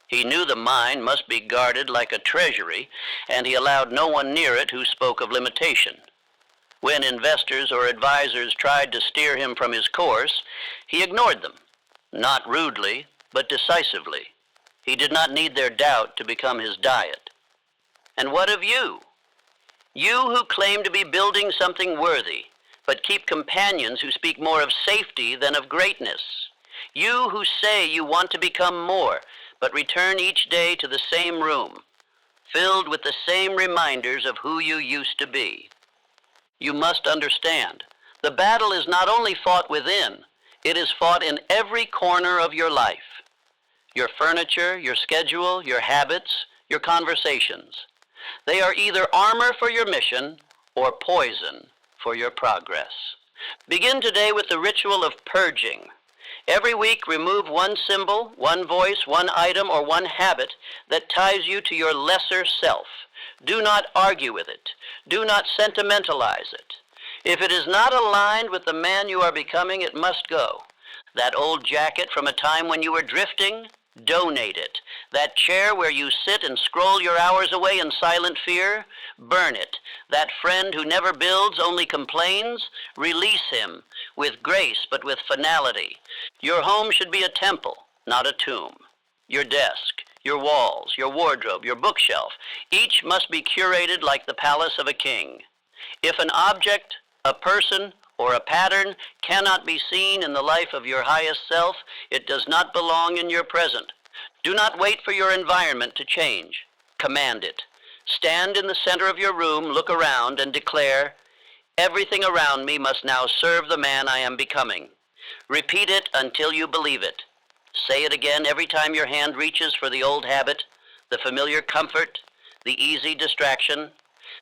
He knew the mind must be guarded like a treasury, and he allowed no one near it who spoke of limitation. When investors or advisors tried to steer him from his course, he ignored them, not rudely, but decisively. He did not need their doubt to become his diet. And what of you? You who claim to be building something worthy, but keep companions who speak more of safety than of greatness. You who say you want to become more, but return each day to the same room, filled with the same reminders of who you used to be. You must understand, the battle is not only fought within, it is fought in every corner of your life. Your furniture, your schedule, your habits, your conversations. They are either armor for your mission or poison for your progress. Begin today with the ritual of purging. Every week, remove one symbol, one voice, one item, or one habit that ties you to your lesser self. Do not argue with it. Do not sentimentalize it. If it is not aligned with the man you are becoming, it must go. That old jacket from a time when you were drifting, donate it. That chair where you sit and scroll your hours away in silent fear, burn it. That friend who never builds, only complains, release him, with grace but with finality. Your home should be a temple, not a tomb. Your desk, your walls, your wardrobe, your bookshelf, each must be curated like the palace of a king. If an object, a person, or a pattern cannot be seen in the life of your highest self, it does not belong in your present. Do not wait for your environment to change. Command it. Stand in the center of your room, look around, and declare, "Everything around me must now serve the man I am becoming." Repeat it until you believe it. Say it again every time your hand reaches for the old habit, the familiar comfort, the easy distraction.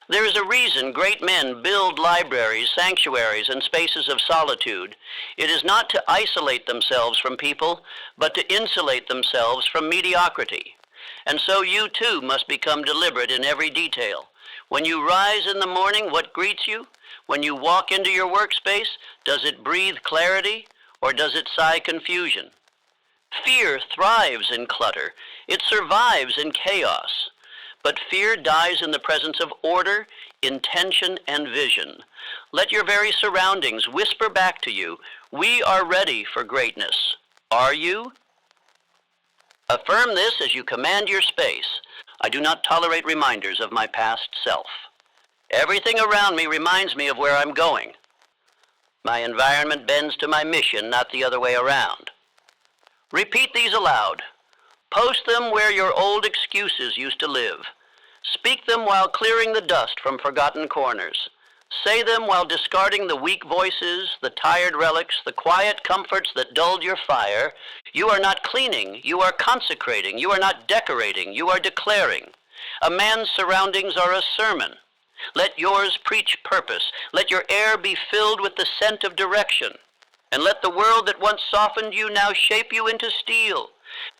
There is a reason great men build libraries, sanctuaries, and spaces of solitude. It is not to isolate themselves from people, but to insulate themselves from mediocrity. And so you too must become deliberate in every detail. When you rise in the morning, what greets you? When you walk into your workspace, does it breathe clarity or does it sigh confusion? Fear thrives in clutter. It survives in chaos. But fear dies in the presence of order, intention, and vision. Let your very surroundings whisper back to you, "We are ready for greatness." Are you? Affirm this as you command your space. I do not tolerate reminders of my past self. Everything around me reminds me of where I'm going. My environment bends to my mission, not the other way around. Repeat these aloud. Post them where your old excuses used to live. Speak them while clearing the dust from forgotten corners. Say them while discarding the weak voices, the tired relics, the quiet comforts that dulled your fire. You are not cleaning, you are consecrating. You are not decorating, you are declaring. A man's surroundings are a sermon. Let yours preach purpose. Let your air be filled with the scent of direction. And let the world that once softened you now shape you into steel.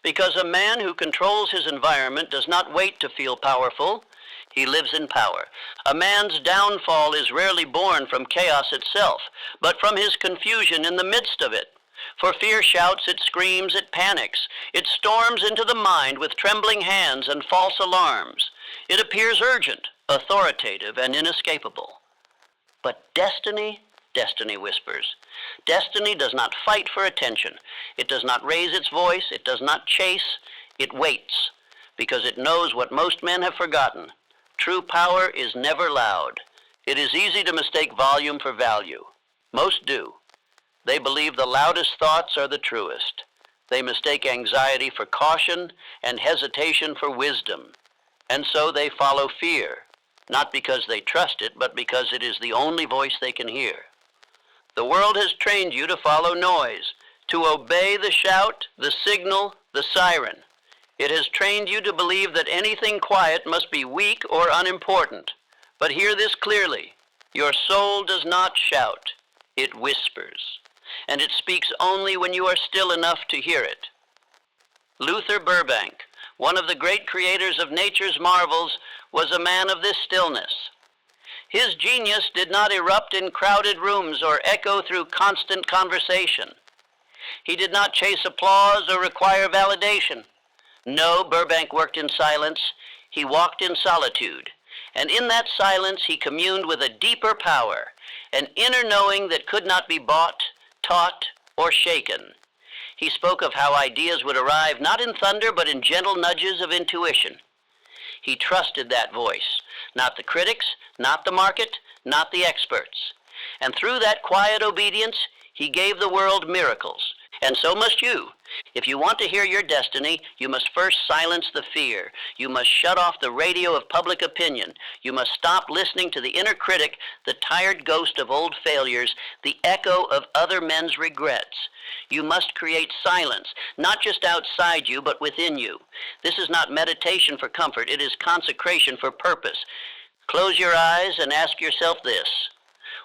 Because a man who controls his environment does not wait to feel powerful. He lives in power. A man's downfall is rarely born from chaos itself, but from his confusion in the midst of it. For fear shouts, it screams, it panics. It storms into the mind with trembling hands and false alarms. It appears urgent, authoritative, and inescapable. But destiny whispers. Destiny does not fight for attention. It does not raise its voice. It does not chase. It waits, because it knows what most men have forgotten. True power is never loud. It is easy to mistake volume for value. Most do. They believe the loudest thoughts are the truest. They mistake anxiety for caution and hesitation for wisdom. And so they follow fear, not because they trust it, but because it is the only voice they can hear. The world has trained you to follow noise, to obey the shout, the signal, the siren. It has trained you to believe that anything quiet must be weak or unimportant. But hear this clearly. Your soul does not shout. It whispers. And it speaks only when you are still enough to hear it. Luther Burbank, one of the great creators of nature's marvels, was a man of this stillness. His genius did not erupt in crowded rooms or echo through constant conversation. He did not chase applause or require validation. No, Burbank worked in silence. He walked in solitude. And in that silence, he communed with a deeper power. an inner knowing that could not be bought, taught, or shaken. He spoke of how ideas would arrive not in thunder, but in gentle nudges of intuition. He trusted that voice, not the critics, not the market, not the experts. And through that quiet obedience, he gave the world miracles. And so must you. If you want to hear your destiny, you must first silence the fear. You must shut off the radio of public opinion. You must stop listening to the inner critic, the tired ghost of old failures, the echo of other men's regrets. You must create silence, not just outside you, but within you. This is not meditation for comfort. It is consecration for purpose. Close your eyes and ask yourself this.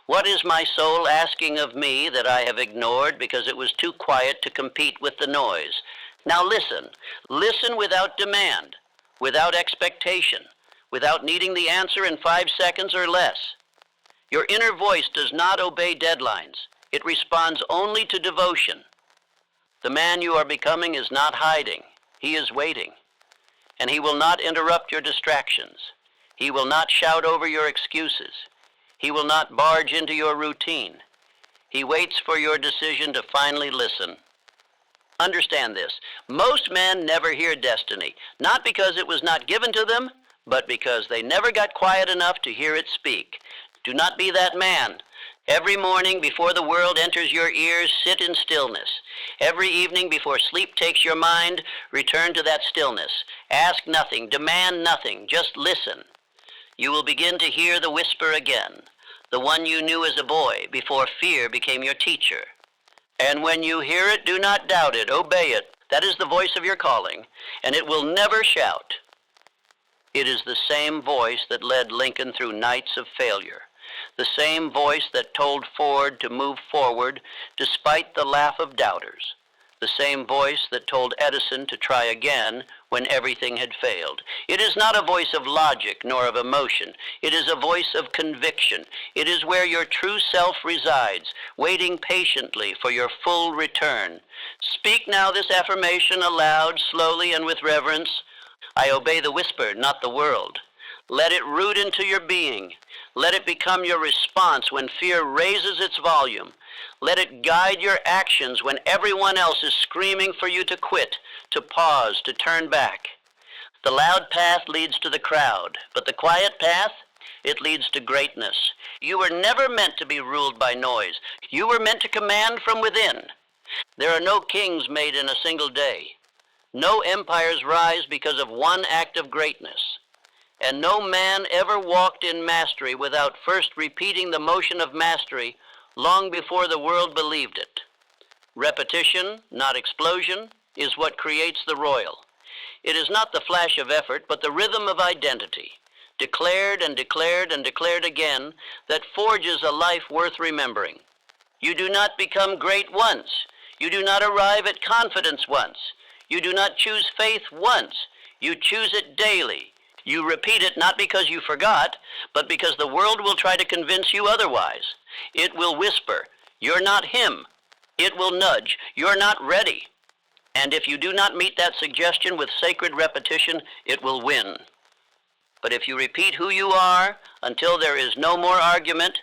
What is my soul asking of me that I have ignored because it was too quiet to compete with the noise? Now listen. Listen without demand, without expectation, without needing the answer in 5 seconds or less. Your inner voice does not obey deadlines. It responds only to devotion. The man you are becoming is not hiding. He is waiting. And he will not interrupt your distractions. He will not shout over your excuses. He will not barge into your routine. He waits for your decision to finally listen. Understand this. Most men never hear destiny, not because it was not given to them, but because they never got quiet enough to hear it speak. Do not be that man. Every morning before the world enters your ears, sit in stillness. Every evening before sleep takes your mind, return to that stillness. Ask nothing, demand nothing, just listen. You will begin to hear the whisper again, the one you knew as a boy before fear became your teacher. And when you hear it, do not doubt it, obey it. That is the voice of your calling, and it will never shout. It is the same voice that led Lincoln through nights of failure, the same voice that told Ford to move forward despite the laugh of doubters, the same voice that told Edison to try again when everything had failed. It is not a voice of logic nor of emotion. It is a voice of conviction. It is where your true self resides, waiting patiently for your full return. Speak now this affirmation aloud, slowly and with reverence. I obey the whisper, not the world. Let it root into your being. Let it become your response when fear raises its volume. Let it guide your actions when everyone else is screaming for you to quit, to pause, to turn back. The loud path leads to the crowd, but the quiet path, it leads to greatness. You were never meant to be ruled by noise. You were meant to command from within. There are no kings made in a single day. No empires rise because of one act of greatness. And no man ever walked in mastery without first repeating the motion of mastery long before the world believed it. Repetition, not explosion, is what creates the royal. It is not the flash of effort, but the rhythm of identity, declared and declared and declared again, that forges a life worth remembering. You do not become great once. You do not arrive at confidence once. You do not choose faith once. You choose it daily. You repeat it not because you forgot, but because the world will try to convince you otherwise. It will whisper, "You're not him." It will nudge, "You're not ready." And if you do not meet that suggestion with sacred repetition, it will win. But if you repeat who you are until there is no more argument,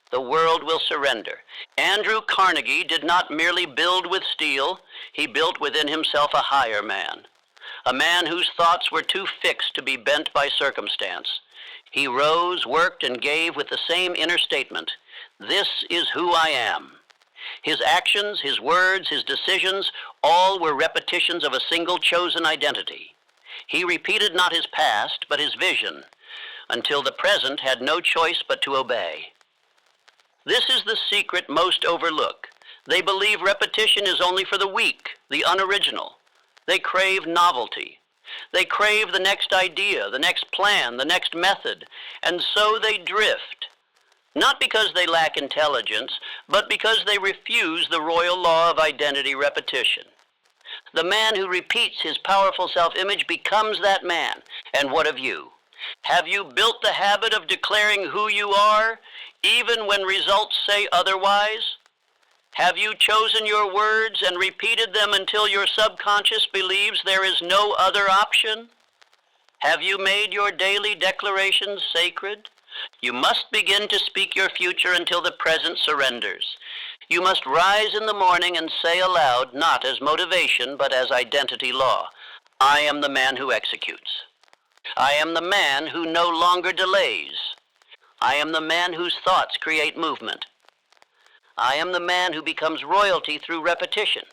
the world will surrender. Andrew Carnegie did not merely build with steel, he built within himself a higher man. A man whose thoughts were too fixed to be bent by circumstance. He rose, worked, and gave with the same inner statement, "This is who I am." His actions, his words, his decisions, all were repetitions of a single chosen identity. He repeated not his past, but his vision, until the present had no choice but to obey. This is the secret most overlook. They believe repetition is only for the weak, the unoriginal. They crave novelty. They crave the next idea, the next plan, the next method, and so they drift. Not because they lack intelligence, but because they refuse the royal law of identity repetition. The man who repeats his powerful self-image becomes that man. And what of you? Have you built the habit of declaring who you are, even when results say otherwise? Have you chosen your words and repeated them until your subconscious believes there is no other option? Have you made your daily declarations sacred, You must begin to speak your future until the present surrenders. You must rise in the morning and say aloud, not as motivation, but as identity law, I am the man who executes. I am the man who no longer delays. I am the man whose thoughts create movement. I am the man who becomes royalty through repetition.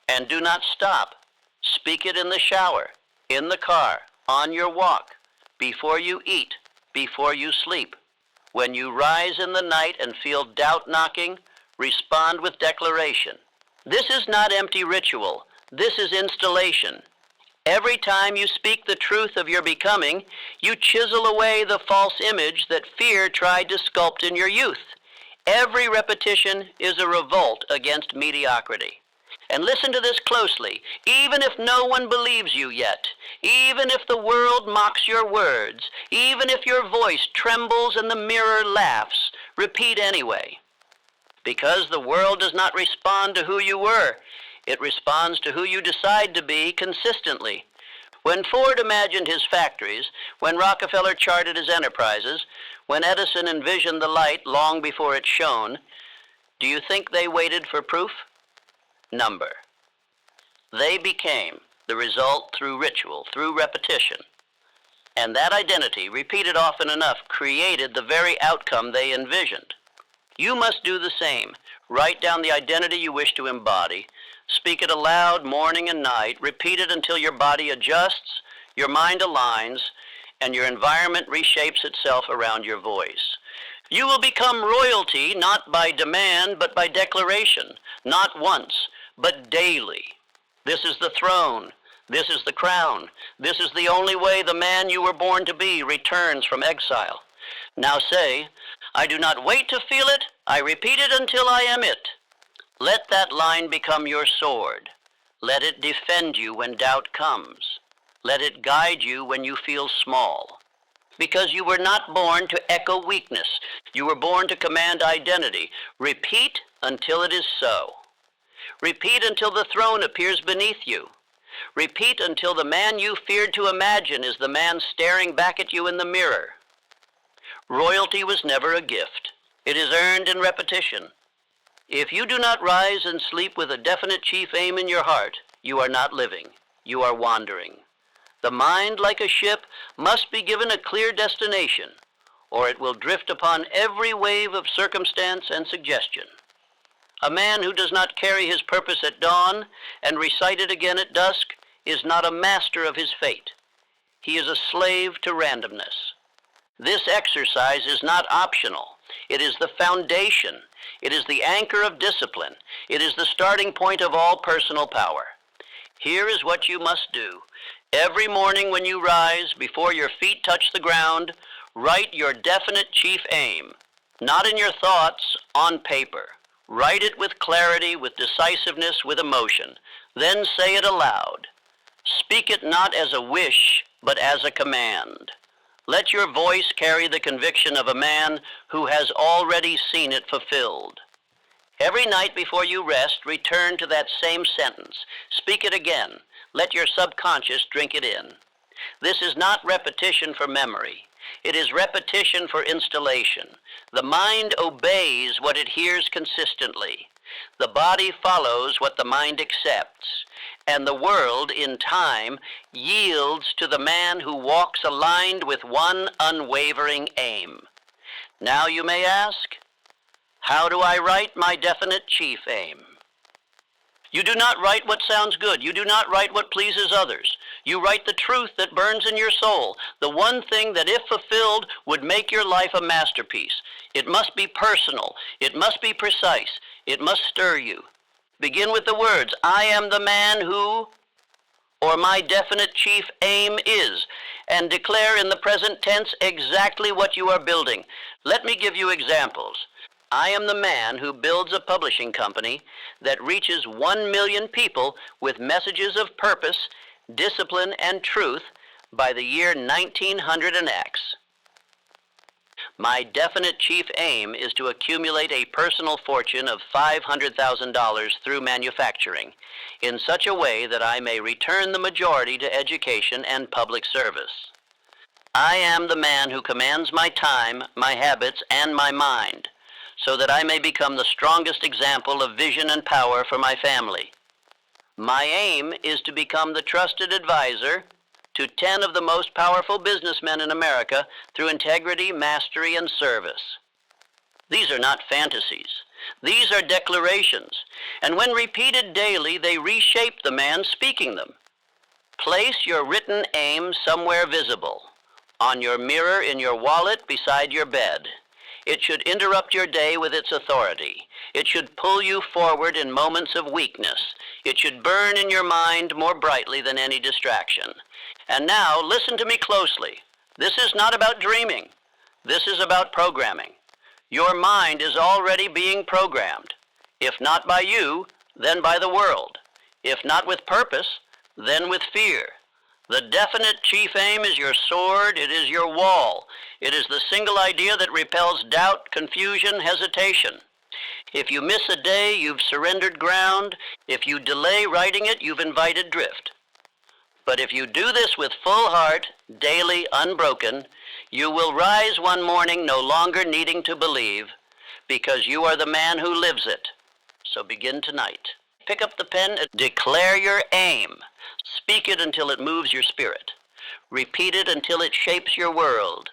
And do not stop. Speak it in the shower, in the car, on your walk, before you eat, before you sleep. When you rise in the night and feel doubt knocking, respond with declaration. This is not empty ritual. This is installation. Every time you speak the truth of your becoming, you chisel away the false image that fear tried to sculpt in your youth. Every repetition is a revolt against mediocrity. And listen to this closely. Even if no one believes you yet, even if the world mocks your words, even if your voice trembles and the mirror laughs, repeat anyway. Because the world does not respond to who you were. It responds to who you decide to be consistently. When Ford imagined his factories, when Rockefeller charted his enterprises, when Edison envisioned the light long before it shone, do you think they waited for proof? Number. They became the result through ritual, through repetition. And that identity, repeated often enough, created the very outcome they envisioned. You must do the same. Write down the identity you wish to embody. Speak it aloud morning and night. Repeat it until your body adjusts, your mind aligns, and your environment reshapes itself around your voice. You will become royalty not by demand, but by declaration. Not once, but daily. This is the throne. This is the crown. This is the only way the man you were born to be returns from exile. Now say, I do not wait to feel it. I repeat it until I am it. Let that line become your sword. Let it defend you when doubt comes. Let it guide you when you feel small. Because you were not born to echo weakness. You were born to command identity. Repeat until it is so. Repeat until the throne appears beneath you. Repeat until the man you feared to imagine is the man staring back at you in the mirror. Royalty was never a gift. It is earned in repetition. If you do not rise and sleep with a definite chief aim in your heart, you are not living. You are wandering. The mind, like a ship, must be given a clear destination, or it will drift upon every wave of circumstance and suggestion. A man who does not carry his purpose at dawn and recite it again at dusk is not a master of his fate. He is a slave to randomness. This exercise is not optional. It is the foundation. It is the anchor of discipline. It is the starting point of all personal power. Here is what you must do. Every morning when you rise, before your feet touch the ground, write your definite chief aim, not in your thoughts, on paper. Write it with clarity, with decisiveness, with emotion. Then say it aloud. Speak it not as a wish, but as a command. Let your voice carry the conviction of a man who has already seen it fulfilled. Every night before you rest, return to that same sentence. Speak it again. Let your subconscious drink it in. This is not repetition for memory. It is repetition for installation. The mind obeys what it hears consistently. The body follows what the mind accepts. And the world, in time, yields to the man who walks aligned with one unwavering aim. Now you may ask, how do I write my definite chief aim? You do not write what sounds good. You do not write what pleases others. You write the truth that burns in your soul, the one thing that, if fulfilled, would make your life a masterpiece. It must be personal. It must be precise. It must stir you. Begin with the words, I am the man who, or my definite chief aim is, and declare in the present tense exactly what you are building. Let me give you examples. I am the man who builds a publishing company that reaches 1 million people with messages of purpose, discipline, and truth by the year 1900 and X. My definite chief aim is to accumulate a personal fortune of $500,000 through manufacturing in such a way that I may return the majority to education and public service. I am the man who commands my time, my habits, and my mind, so that I may become the strongest example of vision and power for my family. My aim is to become the trusted advisor to 10 of the most powerful businessmen in America through integrity, mastery, and service. These are not fantasies. These are declarations, and when repeated daily, they reshape the man speaking them. Place your written aim somewhere visible, on your mirror, in your wallet, beside your bed. It should interrupt your day with its authority. It should pull you forward in moments of weakness. It should burn in your mind more brightly than any distraction. And now, listen to me closely. This is not about dreaming. This is about programming. Your mind is already being programmed. If not by you, then by the world. If not with purpose, then with fear. The definite chief aim is your sword, it is your wall. It is the single idea that repels doubt, confusion, hesitation. If you miss a day, you've surrendered ground. If you delay writing it, you've invited drift. But if you do this with full heart, daily, unbroken, you will rise one morning no longer needing to believe, because you are the man who lives it. So begin tonight. Pick up the pen and declare your aim. Speak it until it moves your spirit. Repeat it until it shapes your world.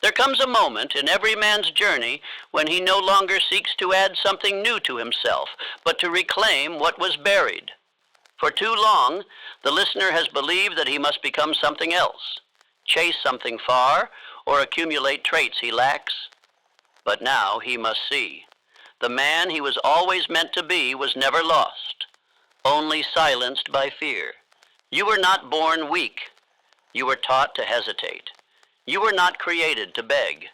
There comes a moment in every man's journey when he no longer seeks to add something new to himself, but to reclaim what was buried. For too long, the listener has believed that he must become something else, chase something far, or accumulate traits he lacks. But now he must see. The man he was always meant to be was never lost, only silenced by fear. You were not born weak. You were taught to hesitate. You were not created to beg.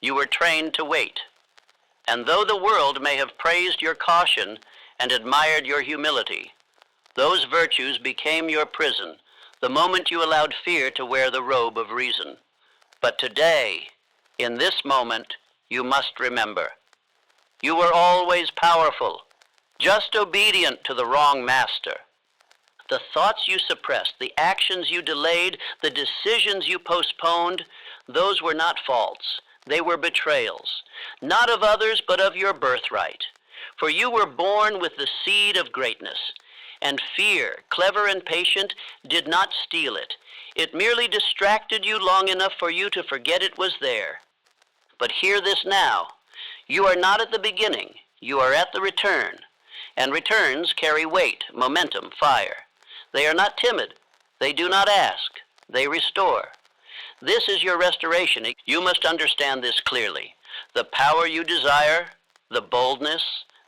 You were trained to wait. And though the world may have praised your caution and admired your humility, those virtues became your prison the moment you allowed fear to wear the robe of reason. But today, in this moment, you must remember, you were always powerful, just obedient to the wrong master. The thoughts you suppressed, the actions you delayed, the decisions you postponed, those were not faults. They were betrayals, not of others, but of your birthright. For you were born with the seed of greatness. And fear, clever and patient, did not steal it. It merely distracted you long enough for you to forget it was there. But hear this now. You are not at the beginning. You are at the return. And returns carry weight, momentum, fire. They are not timid. They do not ask. They restore. This is your restoration. You must understand this clearly. The power you desire, the boldness,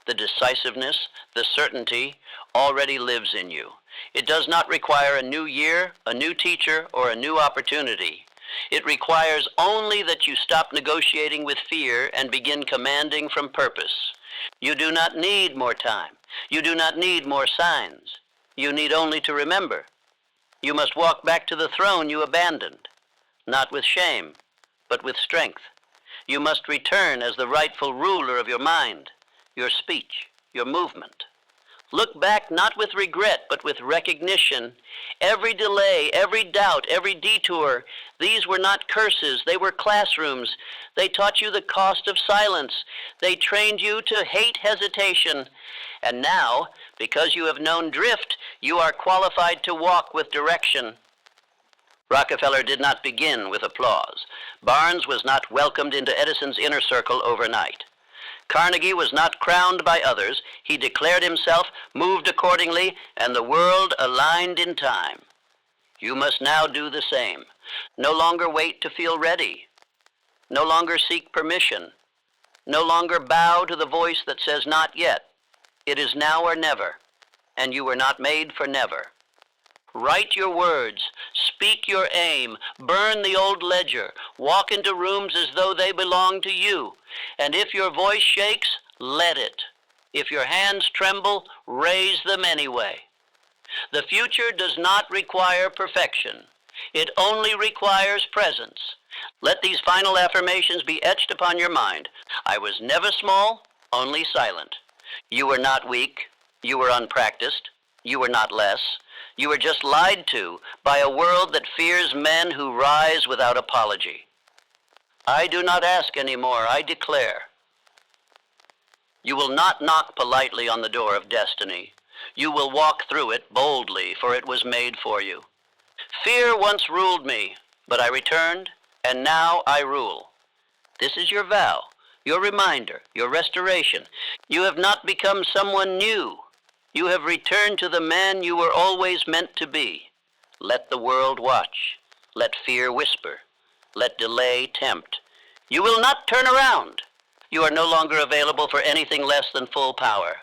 the decisiveness, the certainty, already lives in you. It does not require a new year, a new teacher, or a new opportunity. It requires only that you stop negotiating with fear and begin commanding from purpose. You do not need more time. You do not need more signs. You need only to remember. You must walk back to the throne you abandoned, not with shame, but with strength. You must return as the rightful ruler of your mind, your speech, your movement. Look back not with regret, but with recognition. Every delay, every doubt, every detour, these were not curses. They were classrooms. They taught you the cost of silence. They trained you to hate hesitation. And now, because you have known drift, you are qualified to walk with direction. Rockefeller did not begin with applause. Barnes was not welcomed into Edison's inner circle overnight. Carnegie was not crowned by others. He declared himself, moved accordingly, and the world aligned in time. You must now do the same. No longer wait to feel ready. No longer seek permission. No longer bow to the voice that says not yet. It is now or never, and you were not made for never. Write your words, speak your aim, burn the old ledger, walk into rooms as though they belong to you. And if your voice shakes, let it. If your hands tremble, raise them anyway. The future does not require perfection. It only requires presence. Let these final affirmations be etched upon your mind. I was never small, only silent. You were not weak. You were unpracticed. You were not less. You were just lied to by a world that fears men who rise without apology. I do not ask anymore, I declare. You will not knock politely on the door of destiny. You will walk through it boldly, for it was made for you. Fear once ruled me, but I returned, and now I rule. This is your vow, your reminder, your restoration. You have not become someone new. You have returned to the man you were always meant to be. Let the world watch. Let fear whisper. Let delay tempt. You will not turn around. You are no longer available for anything less than full power.